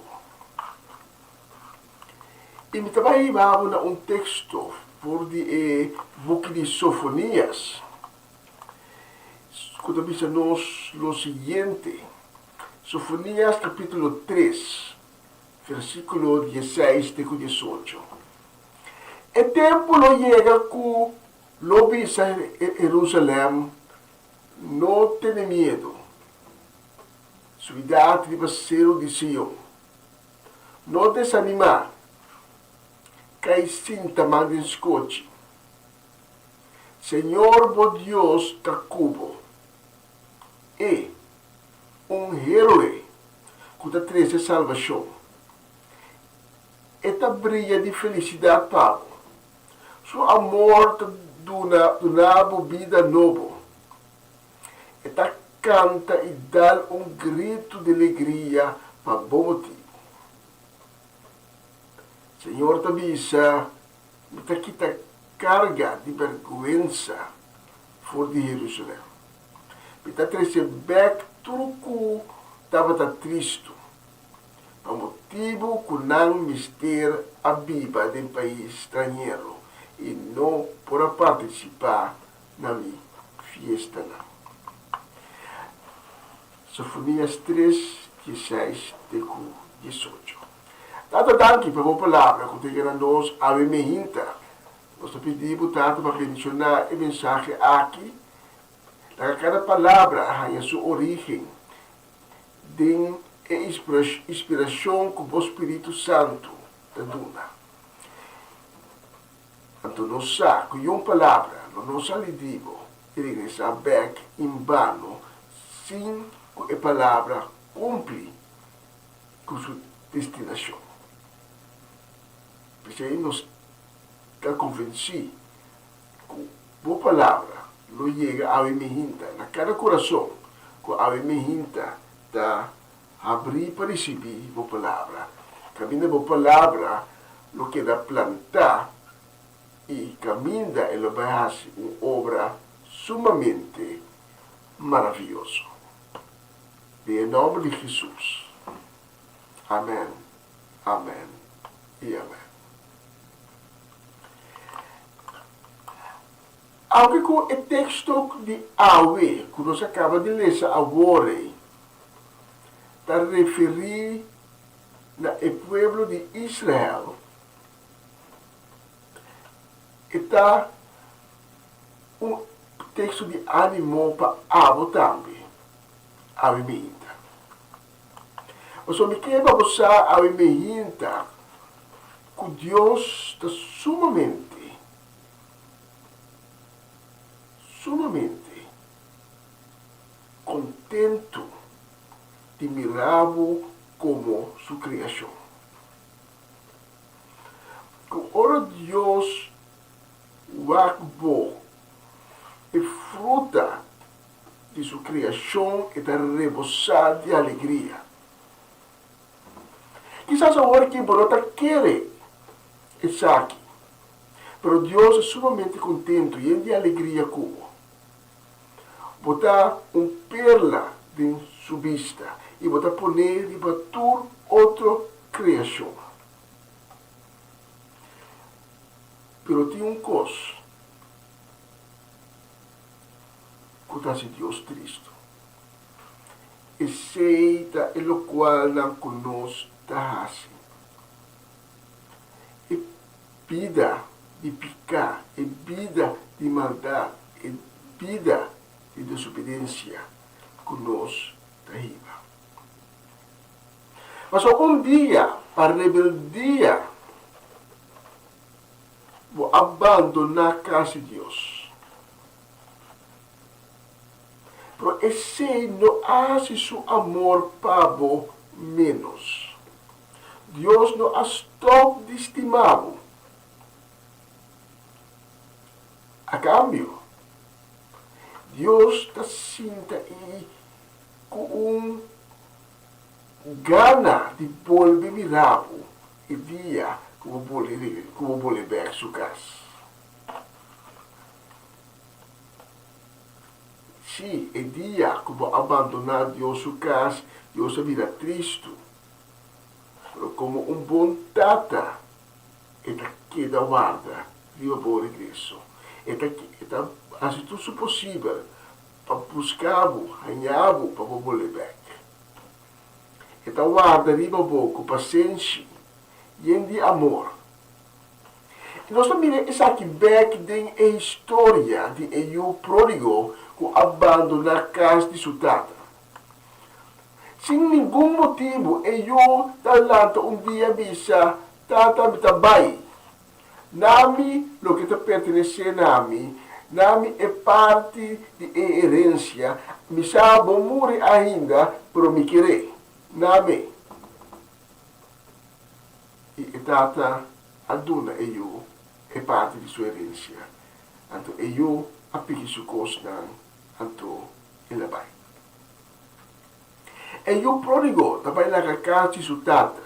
E me também vamos a texto por de book de Sofonias. Quando diz-nos o seguinte, Sofonias capítulo 3, versículo 16 e 18. O templo chega com lobis a Jerusalém, não tenha medo. Cidade de parceiro de Sion, não desanimar. kay sinta mandin skochi. Senhor bo Dios kakubo. E um herói que traz salvação. Eta brilha de felicidade papo. Seu amor donava vida novo. Eta canta e dá grito de alegria para bom motivo. Senhor tabisa, mita kita carga de vergonha for de Jerusalém. Mita recebek tudo estava triste. Por motivo que não mister a viva de um país estrangeiro e não por participar na minha fiesta. Sofonias 3, 16, 18. Tata danke pela palavra que tem a nós a minha. Nós pedimos tanto para mencionar a mensagem aqui. Cada palavra tem a sua origem. Tem a inspiração que o Espírito Santo te dá. Então, nós sabemos que uma palavra, nós sabemos ele sabe em vano, sem que a palavra cumpre com sua destinação. Por isso, nós estamos convencidos que a palavra não chega a minha na cada coração, que a minha da abrir para receber a palavra. Caminha a palavra, lo que da plantar e caminha e lo vai fazer uma obra sumamente maravilhosa. Em nome de Jesus. Amém, amém e amém. Aunque com o texto de Awe, que nós acabamos de ler agora, está referindo ao povo de Israel, está um texto de ânimo para Abo também, Awe Mehinta. Mas o que é para você Awe Mehinta, que Deus está sumamente contento de mirá-lo como sua criação. Que ora Deus o acabou e fruta de sua criação e da rebosar de alegria. Quizás agora que Borota quer isso aqui, mas Deus é sumamente contente e de alegria como botar perla de sua vista e botar poner de batur outra criação. Pero tem coisa que está se Deus triste. E seita e lo qual não conosco está assim. E vida de picar, e vida de maldade, e vida de desobediência conosco está riba. Mas dia, para rebeldia, vou abandonar a casa de Deus. Pero esse não hace seu amor pavo menos. Deus não stop de estimá-lo. A cambio, Deus está sinta e com gana de volver mirá-lo e dia como vou ver sua casa. Se é dia que vou abandonar Deus sua casa, Deus virá triste. Como bom tata, ele queda guarda de um bom regresso. Ele faz tudo o possível para buscar-lo, ganhar-lo, para volver back. Ele guarda de um pouco paciência e de amor. E nós também isso aqui back tem a história de o pródigo que abandona a casa de sua tata. Sem nenhum motivo, eu talanta dia bisa tata bitabai Nami, lo que te pertenece a Nami, Nami é parte de herência. Me sabe morrer ainda, pero me querer. Nami. E tata aduna eu é parte de sua herência. Então eu aplique sua coisa, então ele vai. E eu pródigo também na casa de sua tata.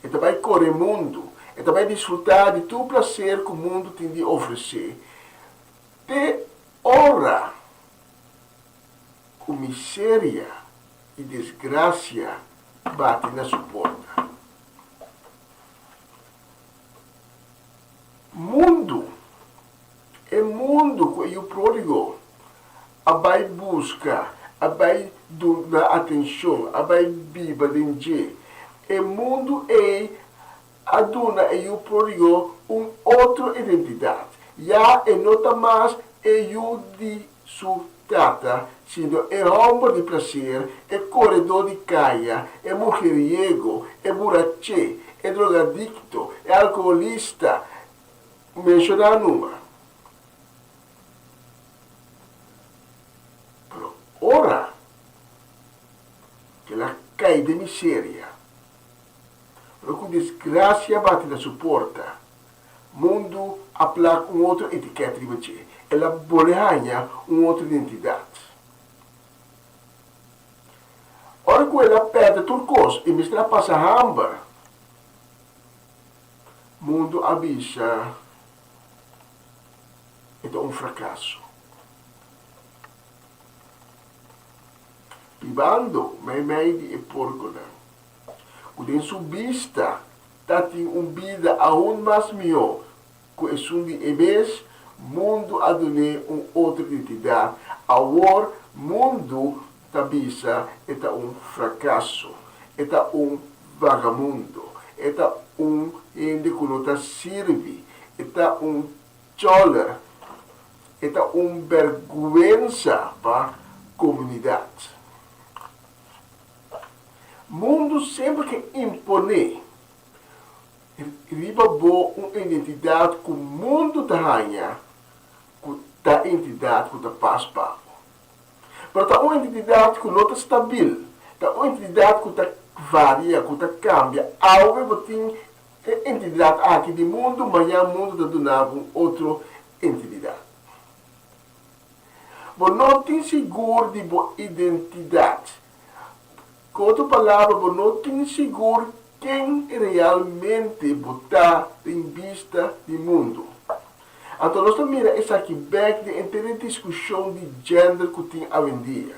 E também corre o mundo. E também desfrutar de todo o prazer que o mundo tem de oferecer. De ora, com miséria e desgraça bate na sua porta. Mundo, é mundo que eu pródigo, vai buscar, vai dar atenção, vai biba de é mundo é aduna e eu pródigo outra identidade. Já é nota mais eu de sua tata, sendo é homem de prazer, é corredor de caia, é mujeriego, é burache, é drogadicto, é alcoolista, mencionar numa. Pero ora que ela cai de miséria, com desgraça bate na sua porta, mundo aplaca outra etiqueta de você. Ela bolehanha outra identidade. Ora que ela perde turcos e mistura passa hamba, mundo avisa é fracasso. Pibando, meio de porco não. Quando sua vista tem vida aún mais melhor, que é um de vez, mundo adune outra identidade. Agora, mundo tabisa é fracasso, é vagamundo, é gente que não serve, é chola, é vergonha para a comunidade. Mundo sempre que impõe riba bo uma identidade que o mundo ganha, da entidade que está paz pago. Mas está uma entidade que não está estável, está uma entidade que está varia, que está cambia. Algo que tem entidade aqui do mundo, mas o mundo está donando outra entidade. Mas não tem seguro de boa identidade. Com outra palavra, mas não tem seguro quem realmente está em vista do mundo. Então, nós mira essa aqui back de inteira discussão de gênero que tem hoje em dia.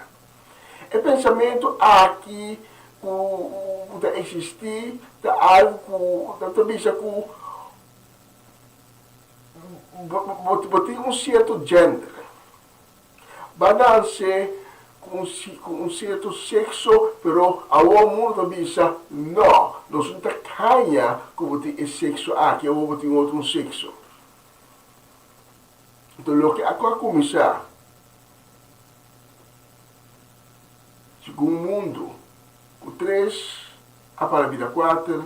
O pensamento aqui que existe, algo que também já tem certo gênero. Banal-se com certo sexo, pero ao mundo também não, nós não canha como tem esse sexo aqui, ou tem outro sexo. Então, o que agora começar, segundo o mundo, o 3, a para a vida 4,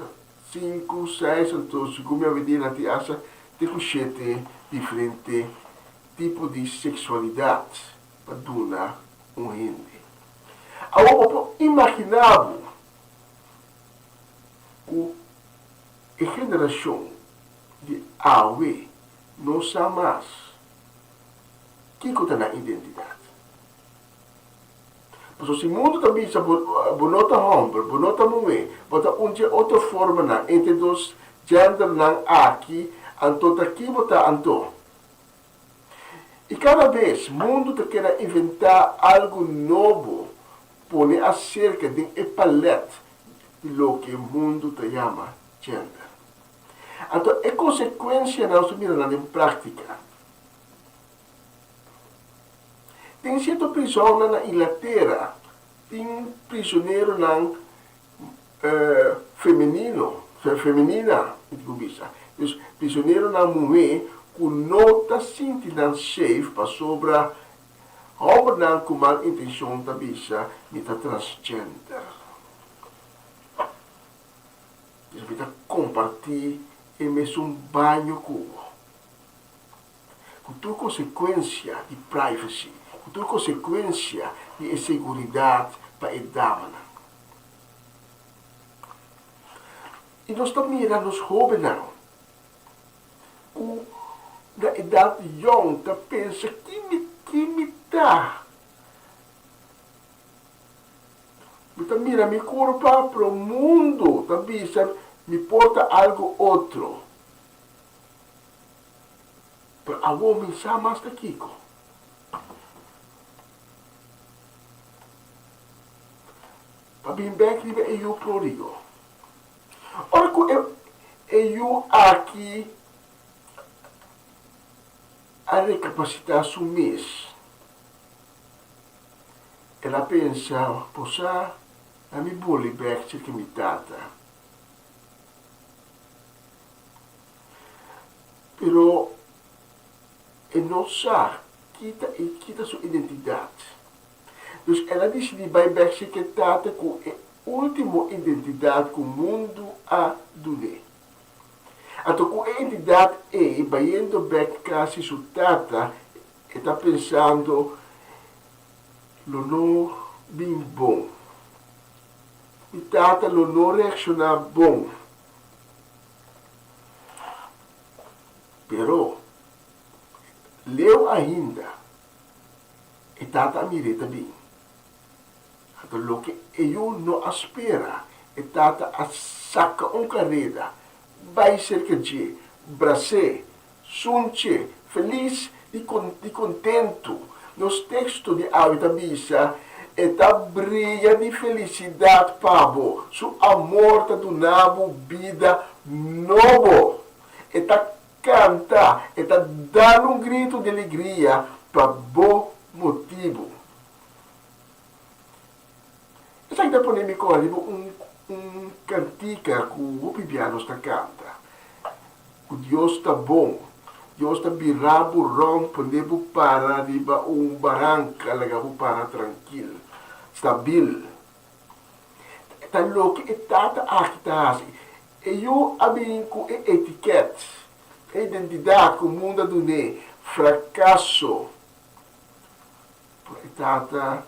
5, 6, então, segundo a vida na tiaça, tem 7 diferentes tipos de sexualidade para donar rende. Agora, imaginava que a geração de AUE não sabe mais que está na identidade. Porque se o mundo também está bonota homem, bonota mulher, bota outra forma entre os gêneros aqui, então aqui bota então. E cada vez o mundo está querendo inventar algo novo, põe acerca de uma paleta de lo que o mundo te chama gênero. Então, é consequência nós miramos em prática. Tem certa prisão na Inglaterra, tem prisioneiro feminina, prisioneiro na mulher, que não está sentindo safe para sobre homem com mal intenção da bisa mita transgender. Eles mita compartilhar e mesmo banho com cultura consequência de privacy, cultura consequência de segurança para a dama. E nós estamos mirando os jovens, com da idade jong, tá pensa que me dá. Então, mira, me curva para o mundo, tá pensa, me porta algo outro. Para a homem sabe mais daqui. Para bem bem que eu prodigo. Ora que eu aqui a recapacitar su mês. Ela pensa, poxa, a mi boli back que me tata. Pero não sabe quita sua identidade. Então ela decide vai back que tata com a última identidade que o mundo a donar. Então, com a identidade vai indo back casa sua tata, está pensando, não bem bom. E tata não reacciona bom. Pero, leu ainda, e tata mireta bem. Então, o que eu não espera, e tata saca carreira, vai ser que de brase, sunche, feliz e contento. Nos textos de Avita Bisa, está brilha de felicidade, pavo. Su amor está donando vida novo. Está canta, está dando grito de alegria para bom motivo. Essa aqui depois me corre cantica que o piano está canta. Que Deus está bom. Deus está birabo rompo, nebo para riba barranca, lagabo para tranquilo, stabil. Está louco e tata actas. E eu abin com etiquette, identidade que o mundo dune, fracasso. E tata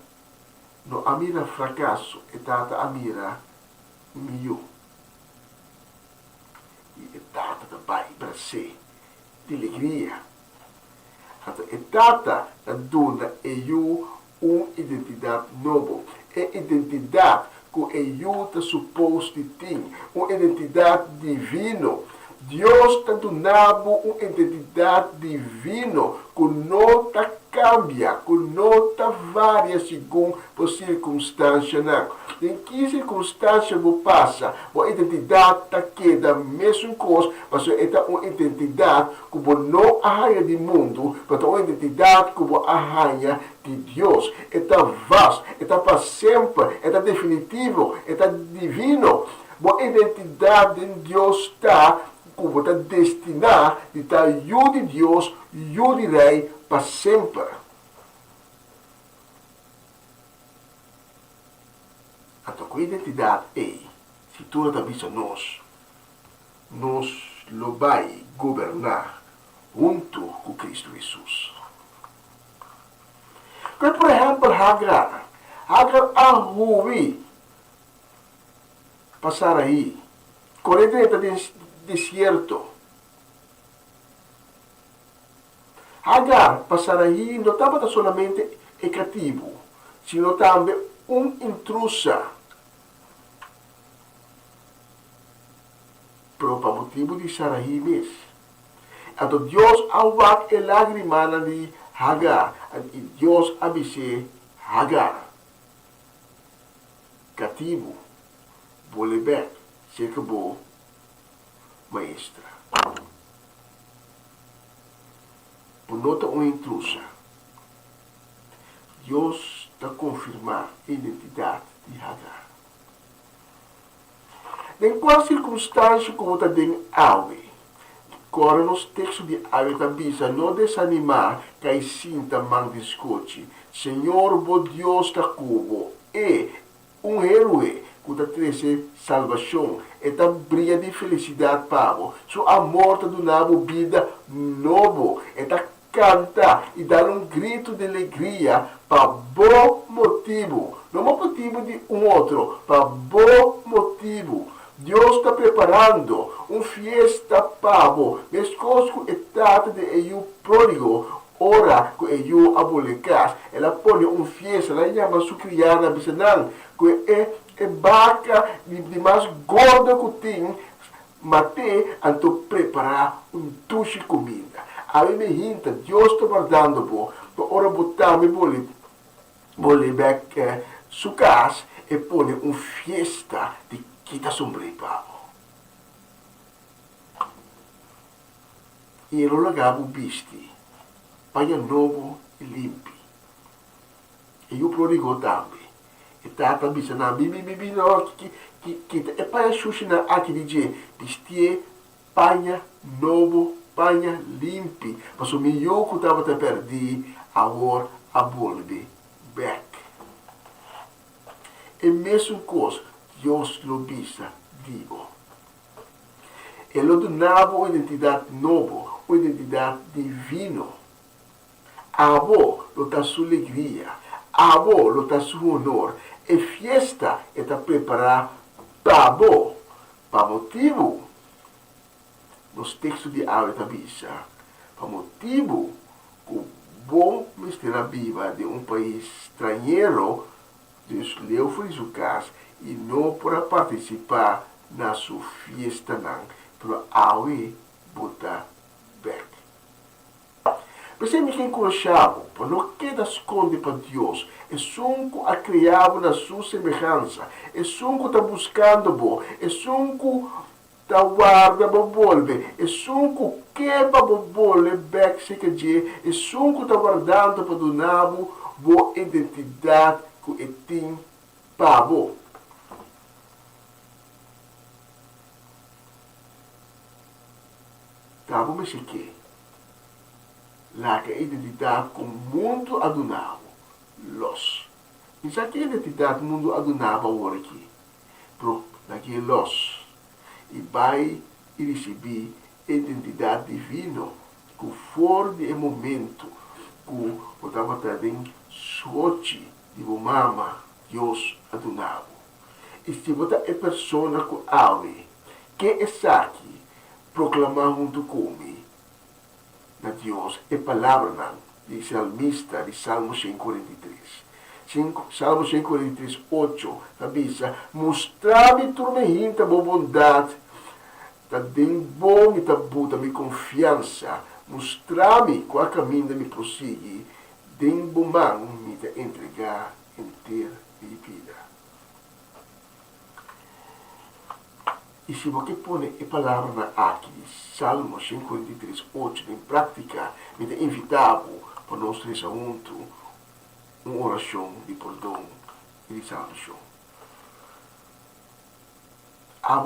no amira fracasso, e tata amira mio. E tata da bai brase de alegria. E tata da dona e eu identidade nova. É identidade que eu está suposto de ter. Uma identidade divina. Deus está donando uma identidade divina que não está cambia, que não está varia segundo a circunstância. Em que circunstância você passa, a identidade está aqui da mesma coisa, mas é uma identidade que você não arranha do mundo, mas é uma identidade que você arranha de Deus. Está vasto, está para sempre, está definitivo, está divino. A identidade de Deus está que você está destinado de estar eu de Deus, eu de Rei, para sempre. Então, com a identidade se tu não avisa nós lo vai governar junto com Cristo Jesus. Por exemplo, Hagar arruí passar aí, correndo dentro deserto. Hagar passar aí não estava somente cativo, sino também intrusa. Pero para motivo de Sarai mesmo. Então Deus awak e lagrimana de Hagar. E Deus abise Hagar. Cativo. Bolebek. Cerca bo. Maestra. Por nota intrusa. Deus está confirmar a identidade de Hagar. Em qual circunstância que você tem algo, agora nos textos de Avita Bisa, não desanimar que a sinta man discute. Senhor, bo Deus está cubo, e herói que está trazendo salvação, e está brilha de felicidade para o. Seu amor está dando vida novo, e está cantar e dar um grito de alegria para bom motivo. Não é motivo de um outro, para bom motivo. Deus está preparando uma fiesta pavo. Mesmo que trata de eu pródigo, ora que eu abolecas. Ela põe uma fiesta, ela chama sua criada, bisanang, que é vaca de mais gorda que tem, mate, então preparar tuche comida. Aí me hinta, Deus está guardando bo, para ora botar me bole back sua casa e põe uma fiesta de kita sombrei pavo. E ele lagava o bisti, paia novo e limpo. E eu prodigo também. E tata bisa na bibi no que é paia xuxi na aqui de bisti paia novo, paia limpo. Mas o meu que estava te perdi, agora a volve back. E mesmo coisa, Deus lo bisa vivo. Ele donava uma identidade nova, uma identidade divina. Abo lo ta sua alegria, abo lo ta seu honor. E fiesta está preparada para motivo. Nos textos de Ave Tabisa, para motivo que o bom mistério viva de um país estrangeiro, Deus leu foi sua casa e não para participar na sua fiesta, não, para Ave botar back. Percebe que encoxava, para não queda esconde para Deus, é sunco a criado na sua semelhança, é sunco está buscando bom, é sunco está guarda para volve, é sunco quebra para volve back se quer, é sunco está guardando para donar boa identidade que tem para bo. Tá bom, mas que lá que a identidade com o mundo adunava, los. Isso aqui é a identidade do mundo adunava agora aqui. Pro, daqui é los. E vai e receber identidade divina que for de momento que eu estava trazendo sorte de mama Deus adunava. E se você é pessoa que ave, que é aqui, proclamar junto comigo, na Deus, é palavra de salmista, de Salmo 143. Salmo 143, 8, avisa, mostrar-me tormenta, boa bondade, tá bem bom, tá buta, me confiança, mostrar-me qual caminho me prossegue, den bom mão, me entregar inteira de vida. E se você põe a palavra aqui, Salmo 143, 8, em prática, me é invitável para nós fazer uma oração de perdão e de salvação.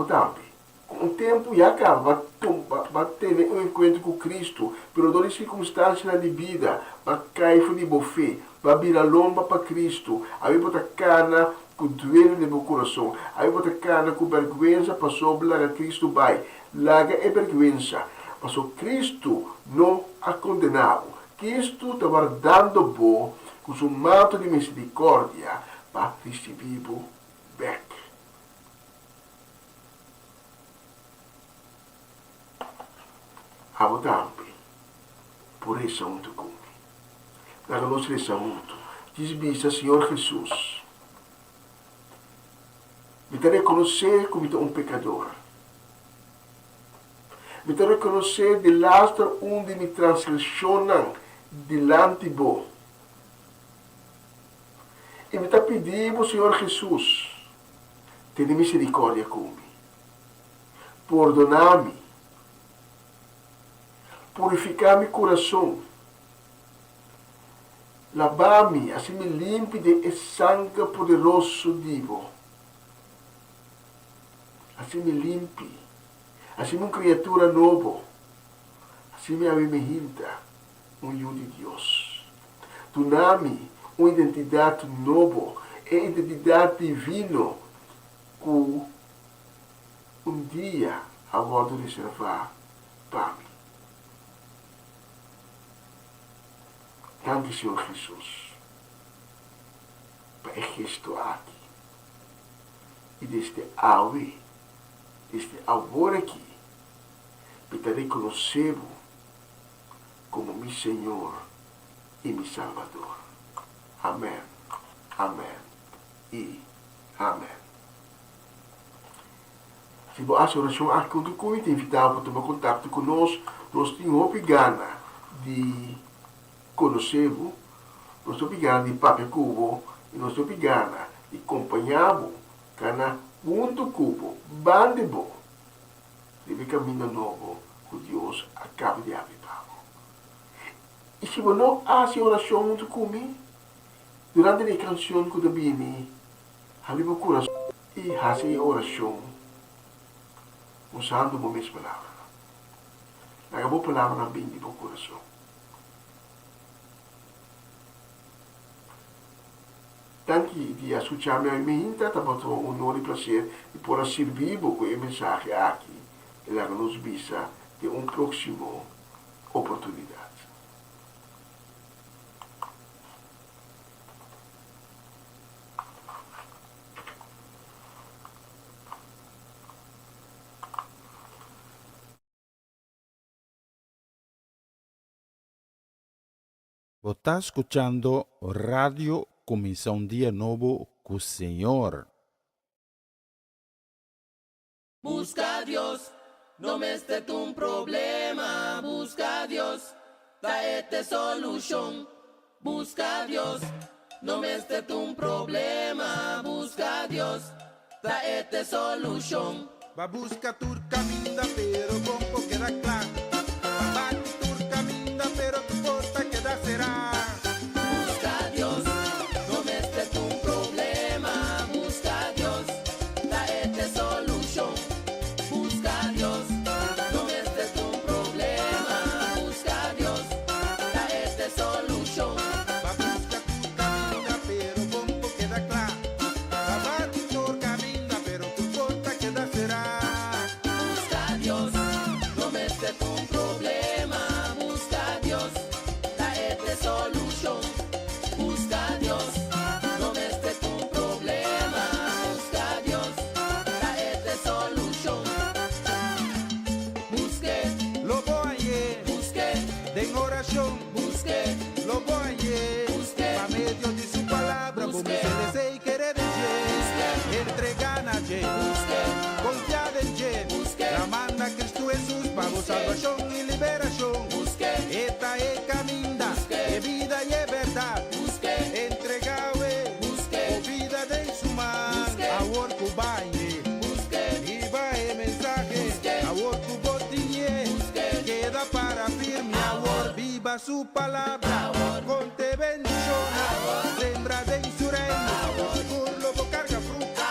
Também, com o tempo já acaba, vai ter um encontro com Cristo, pero todas as circunstâncias de vida, vai cair de bofé, vai virar lomba para Cristo, aí botar cana com doer no meu coração, aí botar cana com vergonha para sobre a Cristo vai, larga é vergonha, mas o Cristo não a condenado, Cristo está guardando bom, com seu manto de misericórdia, para receber back. Também, por isso muito comigo. Na nossa lição muito, diz Senhor Jesus, me te reconhecer como um pecador, me te reconhecer de lastra onde me transgressionam delante bo, e me te pedir, Senhor Jesus, tenha misericórdia comigo, perdonar-me, purificar meu coração, lavar-me, assim me limpe de sangue poderoso divo, assim me limpe, assim uma criatura nova, assim me alimenta um eu de Deus. Dá-me uma identidade nova, é identidade divina que um dia aguardo reservar para mim. Tanto, Senhor Jesus, para gesto aqui. E desde hoje, desde agora aqui, para reconhecer como meu Senhor e meu Salvador. Amém, amém e amém. Se você acha oração aqui, eu te invitar para tomar contato conosco. Nós temos a gana de conhecer-vos, nós temos a gana de papo cubo, e nós temos a gana de acompanhar-vos, cana junto cubo, bande-vos, deve caminho novo que Deus acaba de abrir. E se você não faz oração junto comigo, durante a canção que eu vim, abre o coração e faz oração usando as minhas palavras. Na boa palavra não vem do coração. Tanto de escutar minha mente, tá bom, um honor e prazer de poder servir com a mensagem aqui e lá nos visa de próximo oportunidade. Você está escuchando Radio Comisión Día Nuevo con el Señor. Busca a Dios, no me esté un problema. Busca a Dios, traete solución. Busca a Dios, no me esté un problema. Busca a Dios, traete solución. Va busca tu caminda, pero poco queda claro. Va tu caminda, pero tu porta queda será. Busca a Dios, no me esté un problema. Busca a Dios, traete solución. Busca a Dios, no me esté un problema. Busca a Dios, traete solución. Va busca tu caminda, pero poco queda claro. Va tu caminda, pero tu porta queda será. Busca a Dios, no me esté un problema. Busca a Dios, traete solución. Busca a Dios, no me esté un problema. Busca a Dios, traete solución. Busque, Lo voy busque, en oración. busque, Lo voy Busque. pa medio de su palabra. Como Busque. se desea y querer en Busque. entregar a busque, confiar en Busque. la manda Cristo Jesús para Busque. salvación y liberación. busque, Esta es caminda, Busque. es vida y es verdad. busque, Entregado Busque. o vida de su mano. Busque. A worku bañe, busque, y va el mensaje. Busque. A worku botiñe, Busque. queda para firme. A viva su palabra, con te bendición. Sembra de su reino, por lo carga fruta.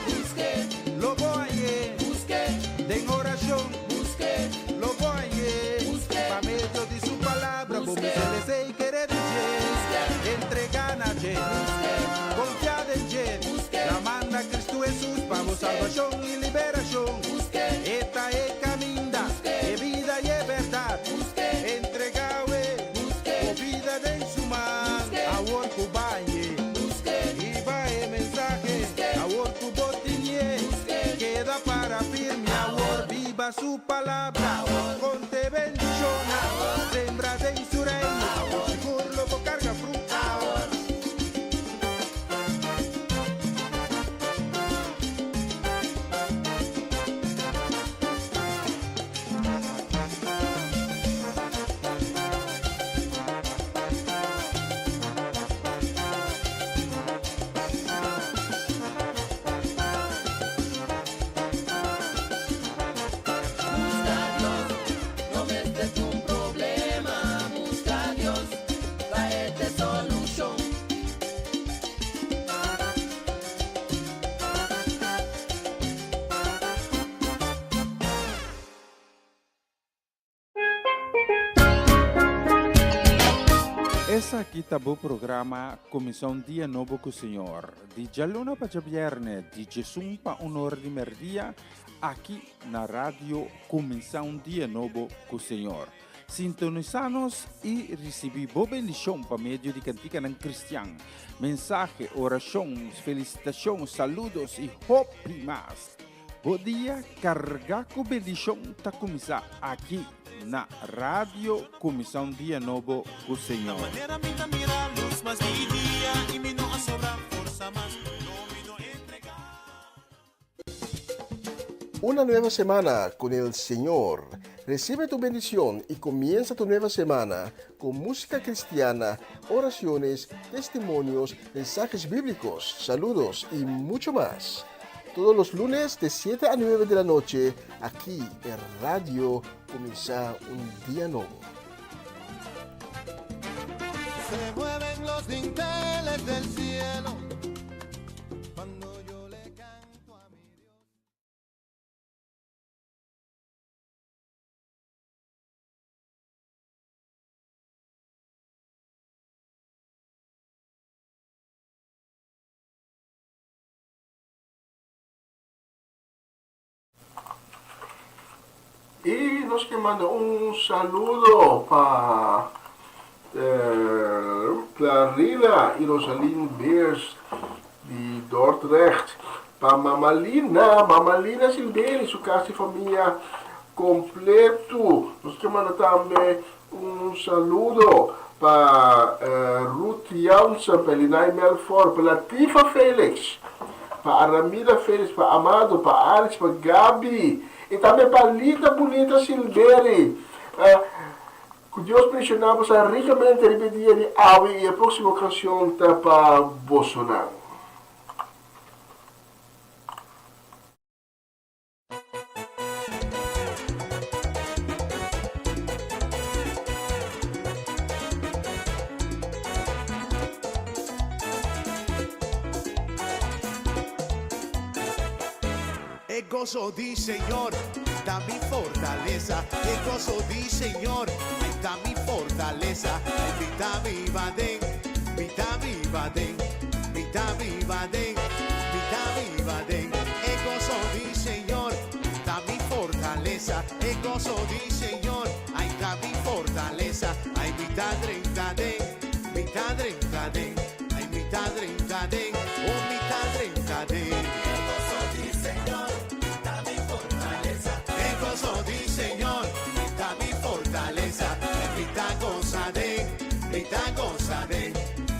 busque, Lo voy busque, en oración. busque, Lo voy Busque. pa medio de su palabra, como Busque. se desea y querer Busque. entregar a confiar en Busque. la manda Cristo Jesús para Busque. salvación y liberación. busque, Esta es caminda, Busque. es vida y es verdad. busque, Entregado Busque. o vida de su mano, Busque. a worku bañe. busque, Y va el mensaje, Busque. a worku botiñe, Busque. queda para firme, a viva su palabra, con te bendición, sembra de su reino, seguro lo carga fruta. busca a Essa aqui tá o programa Comissão Dia Novo com o Senhor. De Jaluna para Viernes, de Jesus para Honor de Merdia, aqui na rádio Comissão Dia Novo com o Senhor. Sintonizanos e recebi boa bendição para meio de cantiga ng Cristian. Mensagem, orações, felicitações, saludos e hope mais. Bom dia, carga com bendição tá começar aqui na Rádio Comissão Dia Novo com o Senhor. Manera minta mira luz mas di dia y mi no sobra fuerza más no mi no entregar. Una nueva semana con el Señor. Recibe tu bendición y comienza tu nueva semana con música cristiana, oraciones, testimonios, mensajes bíblicos, saludos y mucho más. Todos los lunes de 7 a 9 de la noche, aquí en Radio Comienza un Día Nuevo. Se mueven los dinteles del cielo cuando yo le canto a mi Dios. Y nos que manda un saludo para Clarila y Rosalind Beers de Dordrecht. Para Mamalina Silveira y su casa y familia completo. Nos que manda también un saludo para Ruth Jansen, para Linay Melfort, para Latifa Felix, para Aramida Felix, para Amado, para Alex, para Gabi. E também para Lita Bonita Silveri. Que Deus pressionamos a ricamente repetir de água e a próxima ocasião está para Bolsonaro. E gozo di Señor, da mi fortaleza. E gozo di Señor, ay, da mi fortaleza. Vita viva den, vita viva den, vita viva den, vita viva den. E gozo di Señor, da mi fortaleza. E gozo di Señor, ay, da mi fortaleza. Ay, vita 30 den, vita 30 den, ay, vita 30 den, oh, vita 30 den. E gozo di Señor. Gozo di Señor, vita mi fortaleza, vita goza de, vita goza de,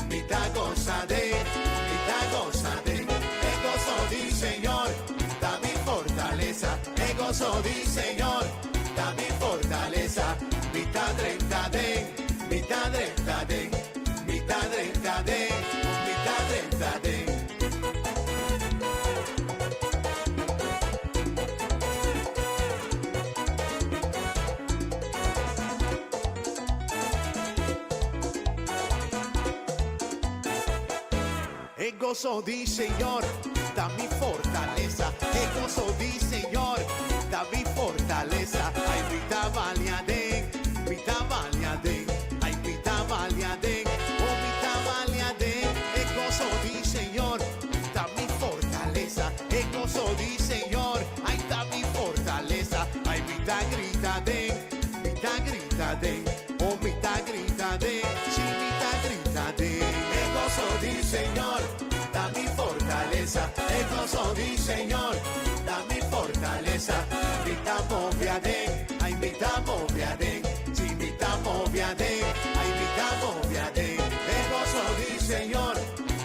vita goza de, vita goza de. E gozo di Señor, da mi fortaleza, e gozo di Señor, da mi fortaleza, vita 30 de, vita 30 de, vita 30 de, vita 30 de. E gozo di Señor, da mi fortaleza. E gozo di Señor, da mi fortaleza. Ay, vita valiaden, vita valiaden. Ay, vita valiaden, oh, vita valiaden. E gozo di Señor, da mi fortaleza. E gozo di Señor, ay, da mi fortaleza. Ay, vita grita den, oh, vita grita den, sí, vita grita den. E gozo di Señor, da mi fortaleza. E gozo di Señor, da mi fortaleza. Vita moviaden, ay, vita moviaden, sí, vita moviaden, ay, vita moviaden. E gozo di Señor,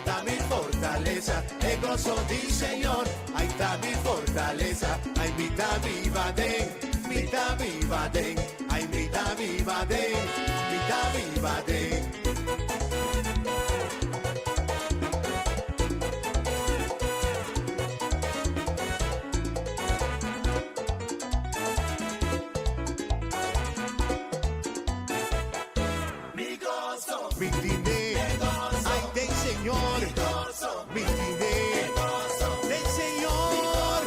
da mi fortaleza. E gozo di Señor, ay, da mi fortaleza. Ay, vita viva den, vita viva den, ay, vita viva den, vita viva den. Mi dinero, ay, del Señor, mi dinero, del Señor,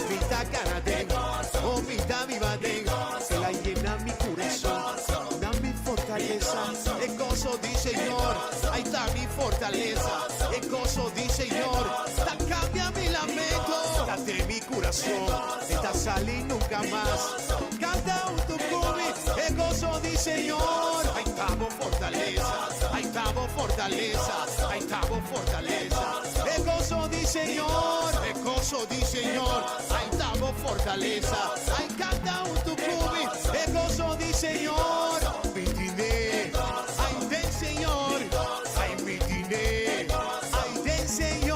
mi tacarate, oh, mi viva de, que la llena mi corazón, da mi fortaleza, el gozo di Señor. fortaleza, el gozo di Señor, cambia mi lamento, date mi corazón, esta salí nunca más, canta un tucumi, el gozo di Señor, ahí estamos fortaleza, ahí estamos fortaleza, ahí estamos fortaleza, el gozo di Señor, el gozo di Señor, ahí estamos fortaleza, ahí canta un tucumi, el gozo di Señor, vitine, ahí ven Señor, ahí vitine, ahí ven Señor.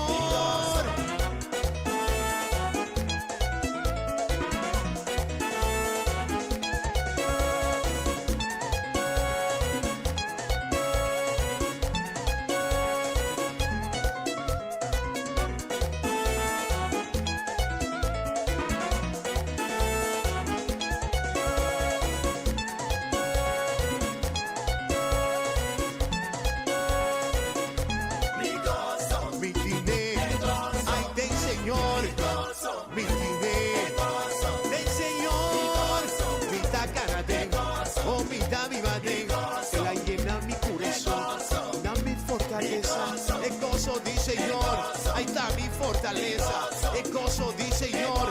El gozo di Señor, ahí está mi fortaleza. El gozo di Señor,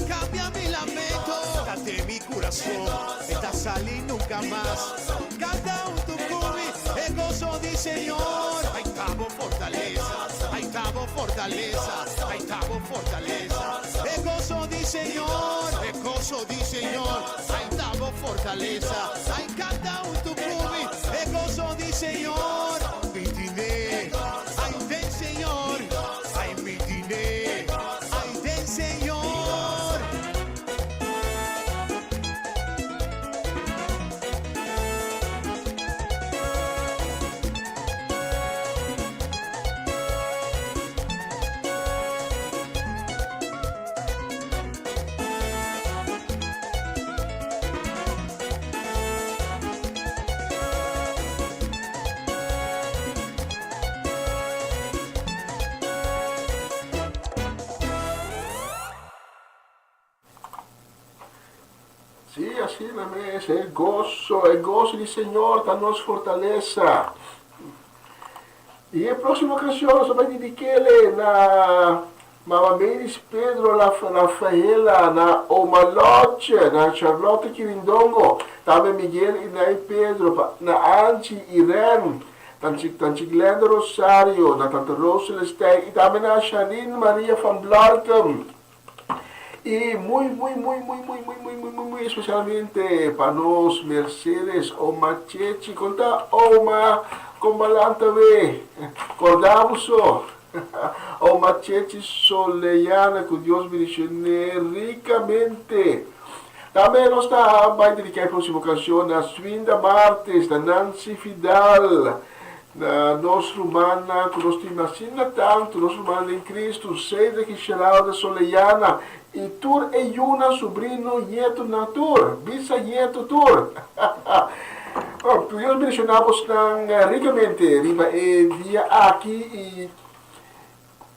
cambia mi lamento. Date mi corazón, esta salí nunca más. Canta un tucumi, el gozo di Señor. Ahí estamos fortaleza, ahí estamos fortaleza, ahí estamos fortaleza. El gozo di Señor, el gozo di Señor. Ahí estamos fortaleza, ahí canta un tucumi, el gozo di Señor. Vitine, ahí ven Señor, ahí vitine, ahí ven Señor. Sì, assim na mesa, il gozo di Signore dà-nos fortaleza. E a próxima canção nós vamos dedicar na Mama Meris Pedro, na Rafaela, na Omaloche, na Charlotte Quirindongo, também Miguel e na Pedro, na Angie Irene, Tanchik Glenda Rosario, na Tanta Rosa Celestine, e também na Charine Maria van Blartem. E muito especialmente para nós, Mercedes, Oma Chechi, conta Oma, Combalanta ve, acordamos Oma Chechi Soleyana, que Deus bendicione ricamente. Também nós vamos dedicar a próxima canção a Swinda Martes, da Nancy Fidal, na nossa romana, que nós temos tanto, nossa romana em Cristo, Cedric Geralda Soleyana, e tur e Yuna sobrino Yeto Natur, Bisa Yeto Tur. Nós mencionamos ricamente riba e dia aqui e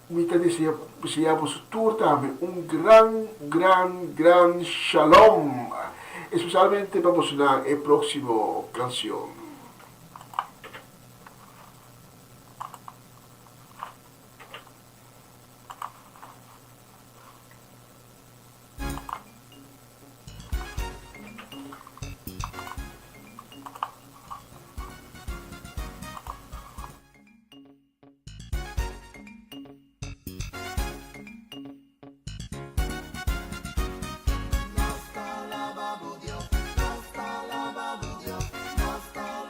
muita deseamos tur também gran shalom, especialmente para mencionar a próxima canção. Nos alabamos Dios, nos alabamos Dios, nos alabamos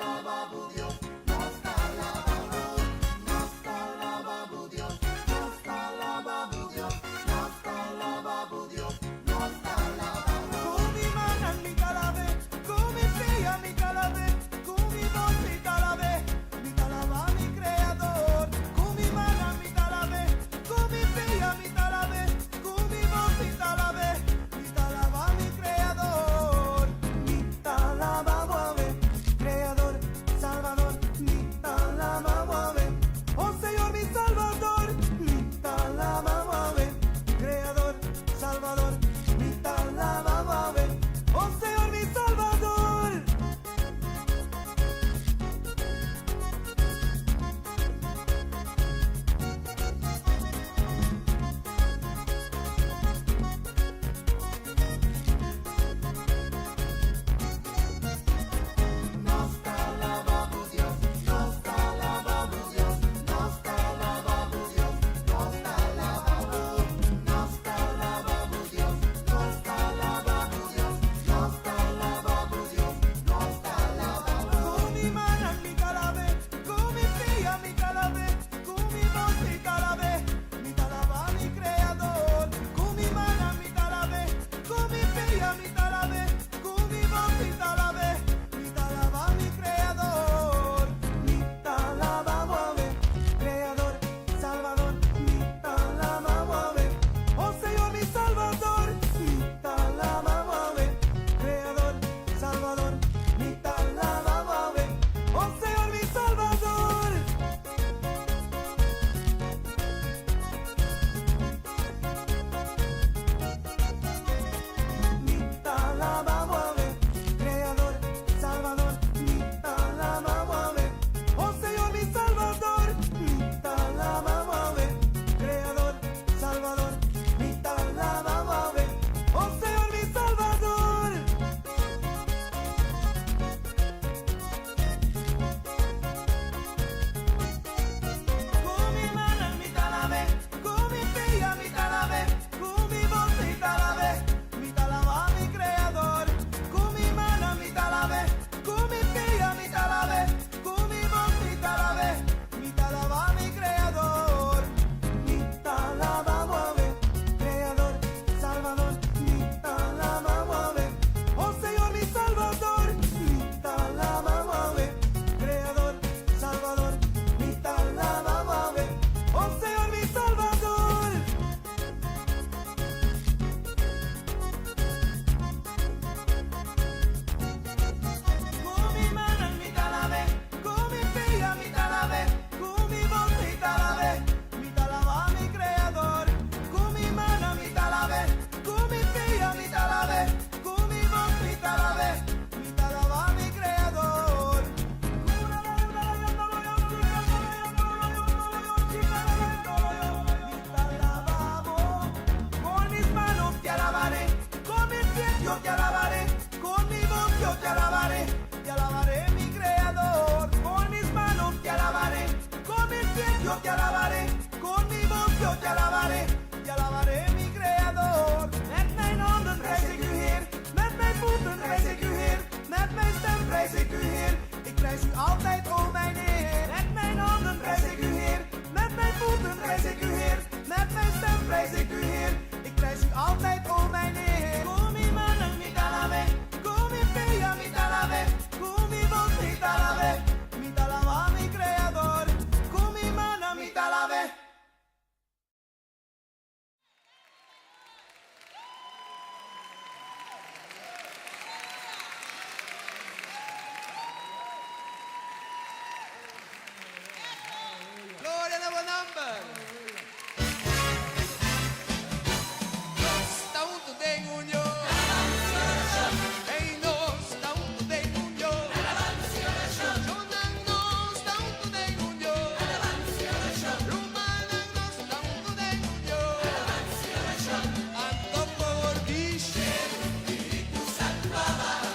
number. Nos da un de unión. Hey, nos da un de unión. Jonan nos da un de unión. Rumana nos da un de unión. Ando por Guillermo, Espíritu Santo amado.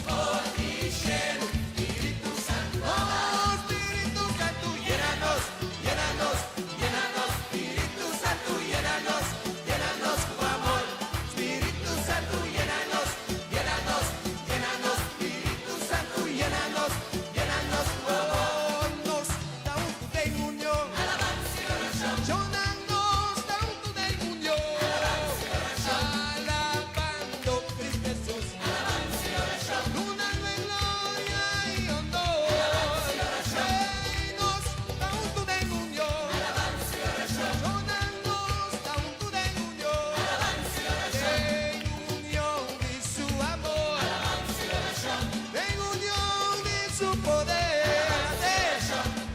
Por Guillermo, Espíritu Santo amado. Espíritu Santo, llénanos, llénanos, llénanos. Espíritu Santo, llénanos, llénanos tu amor. Espíritu Santo, llénanos, llénanos, llénanos. Espíritu Santo, llénanos, llénanos tu amor. Nos da un tu de unión. Alabanza y oración. Jonan nos da un tu de unión. Alabanza y oración. Alabando Cristo Jesús. Alabanza y oración. Una en gloria y honor. Alabanza y oración. Hey, nos da un tu de unión. Alabanza y oración. Jonan nos da un tu de unión. Alabanza y oración. En unión de su amor. Alabanza y oración. En unión de su poder.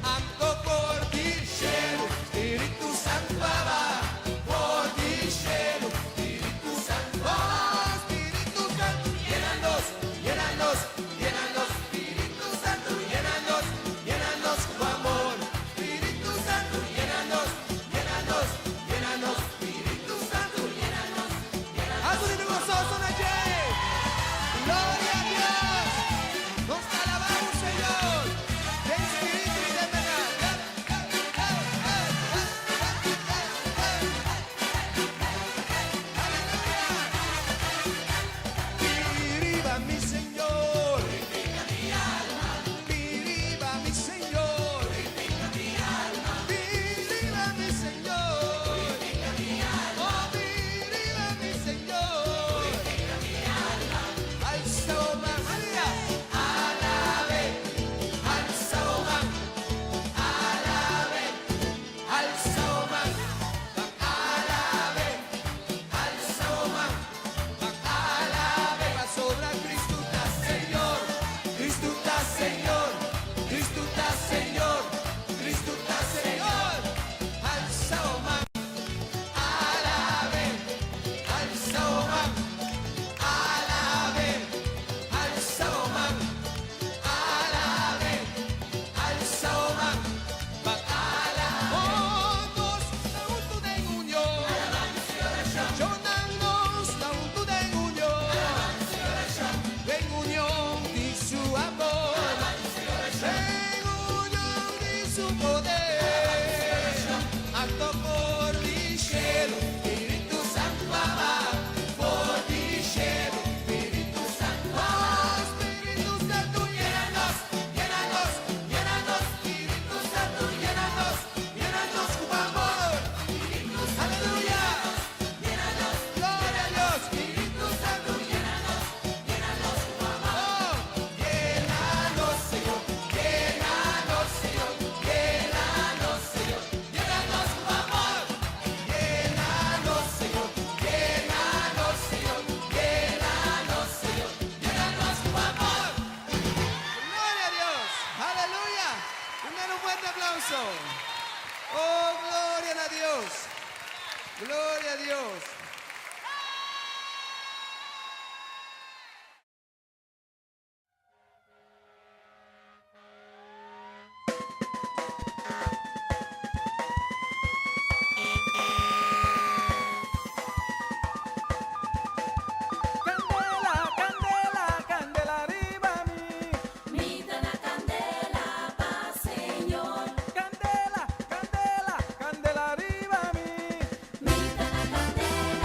Ando por Guillermo, Espíritu Santo amado. Por Guillermo, Espíritu Santo amado. Espíritu Santo, llénanos, llénanos, llénanos. Espíritu Santo, llénanos, llénanos tu amor. Espíritu Santo, llénanos, llénanos, llénanos. Espíritu Santo, llénanos, llénanos. Algo gozoso, Naye. Gloria a Dios. Nos alabamos, Señor. De espíritu y de verdad. Viva mi Señor. Viva mi Señor. Viva mi Señor. Oh, viva mi Señor. Alza, oh, María. Alabe. Alza, oh, alabe. Alza, oh, alabe. Alza, oh, alabe. Va sobre Cristo está Señor. Cristo está Señor. Cristo está Señor. Cristo está Señor. Alza, oh, alabe. Alza, oh, alabe. Alza, oh, alabe. Alza, oh, oh, nos da un tu de unión. Jonan nos da un tu de unión. En unión de su amor. En unión de su poder. Acto por Guillermo, Espíritu Santo amado. Por Guillermo, Espíritu Santo amado. Espíritu Santo, llénanos, llénanos, llénanos. Espíritu Santo, llénanos, llénanos tu amor. Aleluya. Gloria a Dios. Espíritu Santo, llénanos, llénanos tu amor. Llénanos, Señor, llénanos, Señor, llénanos, Señor, llénanos tu amor. Llénanos, Señor, llénanos, Señor, llénanos, Señor, llénanos tu amor. Gloria a Dios. Aleluya. Un fuerte aplauso. Oh, gloria a Dios. Gloria a Dios. Candela, candela, candela arriba mi. Mita la candela pa Señor. Candela, candela, candela arriba mi. Mita la candela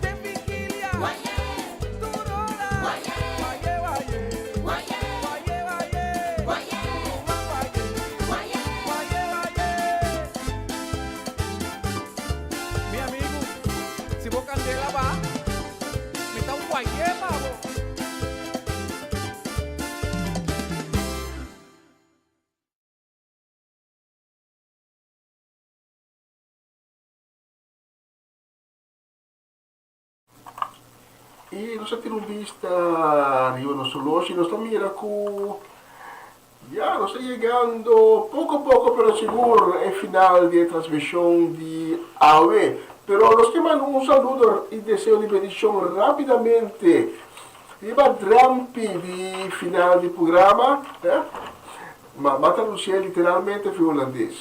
de vigilia, Turona, guayé, guayé, guayé, guayé, mi amigo, si vos candela va, me está un guayé, pavo. E nós temos vista arriba no relógio, nós estamos mirando com já nós estamos chegando pouco a pouco, pero seguro é final de transmissão de AOE. Pero nós queremos um saludo e desejo de bendição rapidamente. Viva Drampi de final de programa, né? Mata Lucia literalmente foi holandês.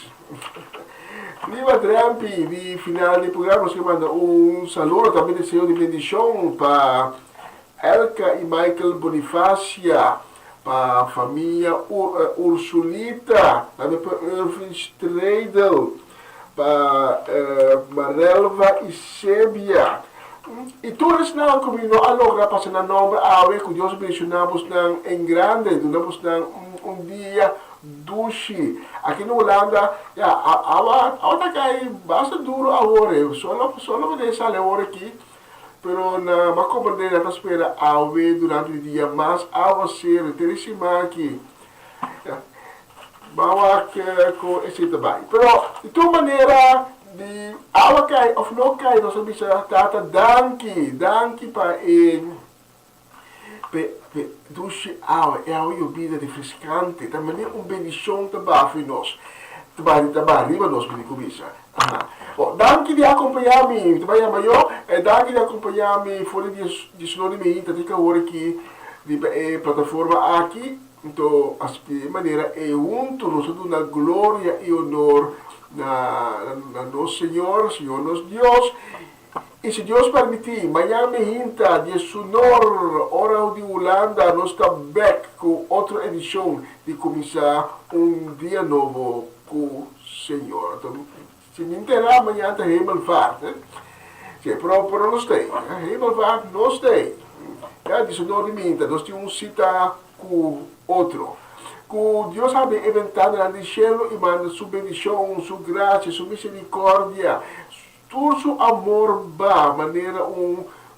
Viva Drampi de final de programa, nós queremos um saludo, também desejo de bendição para Elka e Michael Bonifácia, para a família Ursulita, também para Irving Streidel, para Marelva e Sebia. E todos não comigo a lograr passar na nome a ver que Deus mencionamos em grande, donamos um dia duche. Aqui na Holanda, a cai bastante duro agora, só não vou sair agora aqui, pero na uma companhia está espera a ver durante o dia, mas a ser interessante aqui. Vamos com esse trabalho. Pero de toda maneira, de água cai ou não cai, nós vamos estar danke para duche água, é a bebida refrescante, também é bendição para nós. Arriba nós me começa. Danke de acompanhar-me, trabalha maior, danke de acompanhar-me fora de sinônimo, tá que agora aqui de plataforma aqui. Então, de maneira é junto, nós damos glória e honor na nosso Senhor nosso Deus. E se Deus permitir, amanhã hinta de Sonor, hora de Holanda, nós estamos back com outra edição de começar um dia novo com o Senhor. Então, se me enterar, amanhã está Hemelvaart, né? Se para nós tem, Hemelvaart nós tem. De Sonor de Minta, nós temos cita com outro. Que Deus ha inventado no cielo e manda sua bendição, sua graça, sua misericórdia, todo seu amor va maneira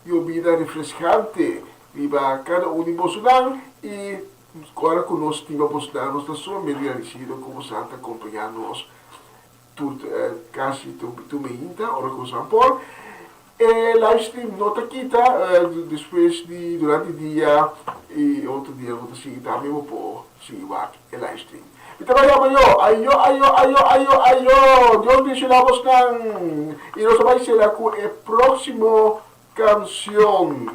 vida refrescante. Viva cada um de vocês e agora que nós temos nós estamos somente agradecidos como Santa acompanhar-nos quase tu me inta, ora com São Paulo. Livestream nota quita, depois de durante o dia e outro dia vou seguir também vou seguir o livestream. E trabalhamos ayo, Deus mencionamos e nós vamos ser com a próxima canção.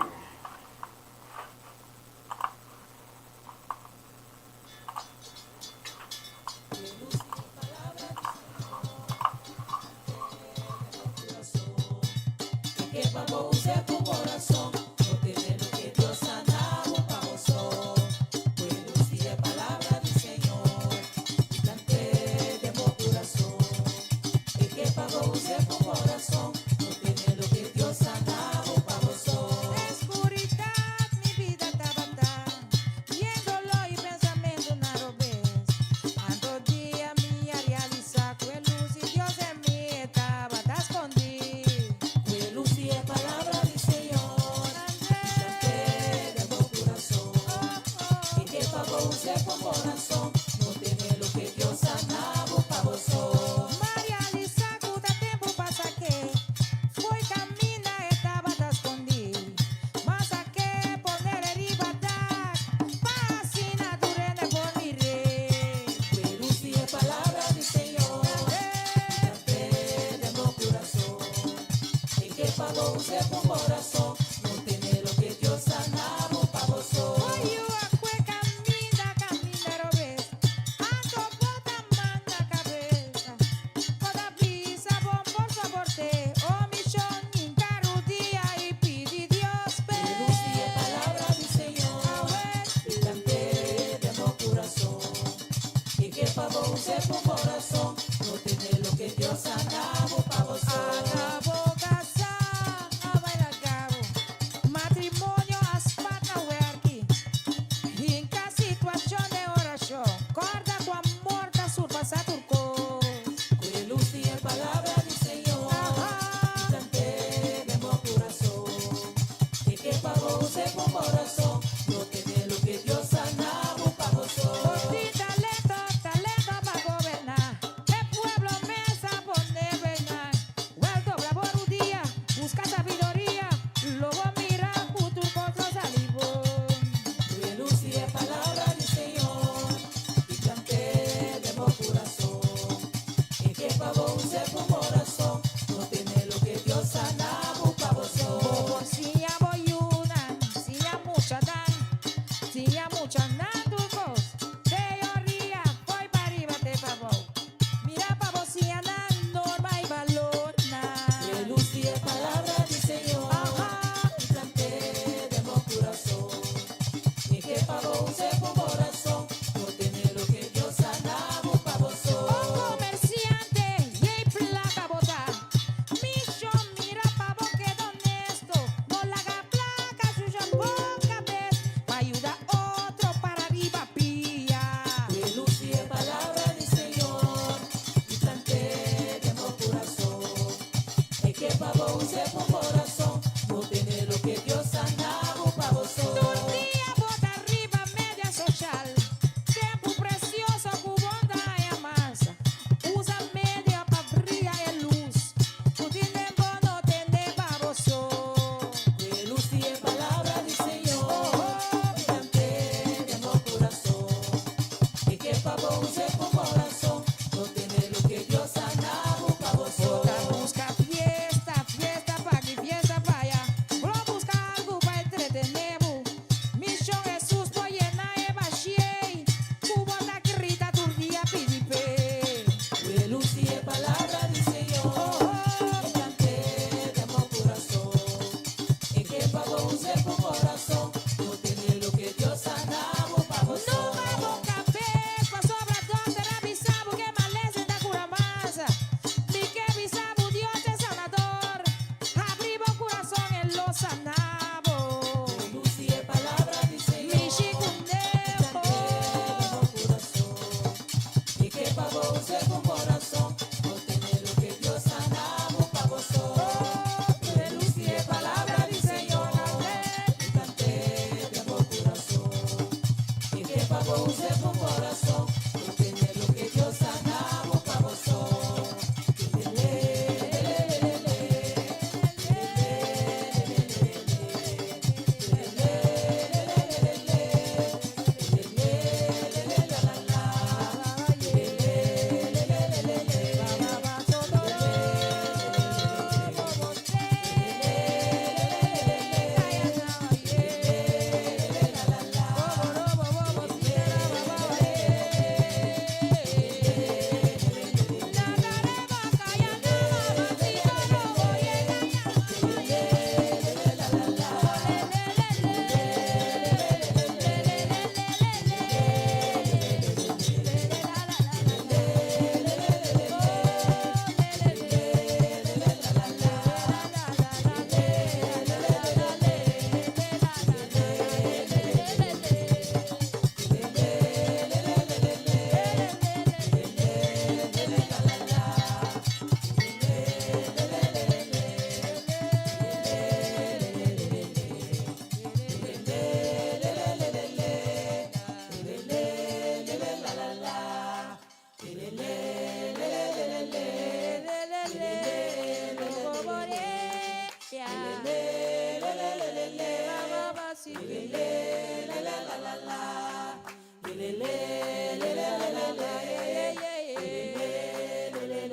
con corazón, no tiene lo que Dios ha dado para vos. No vamos café, pa sobrador de la bisabu que malece da cura masa. Ni que bisabu Dios es sanador. Abrivo corazón en los sanabos. Lucie palabra dice yo. Mi chikuneo. Y que pa vos es con corazón, no tiene lo que Dios ha dado para vos. Lucie palabra dice yo. Y canté de amor corazón. Y que pa vos es con corazón, no tiene lo que Dios ha dado para vos.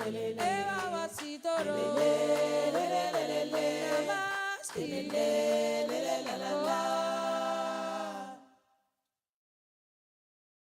Le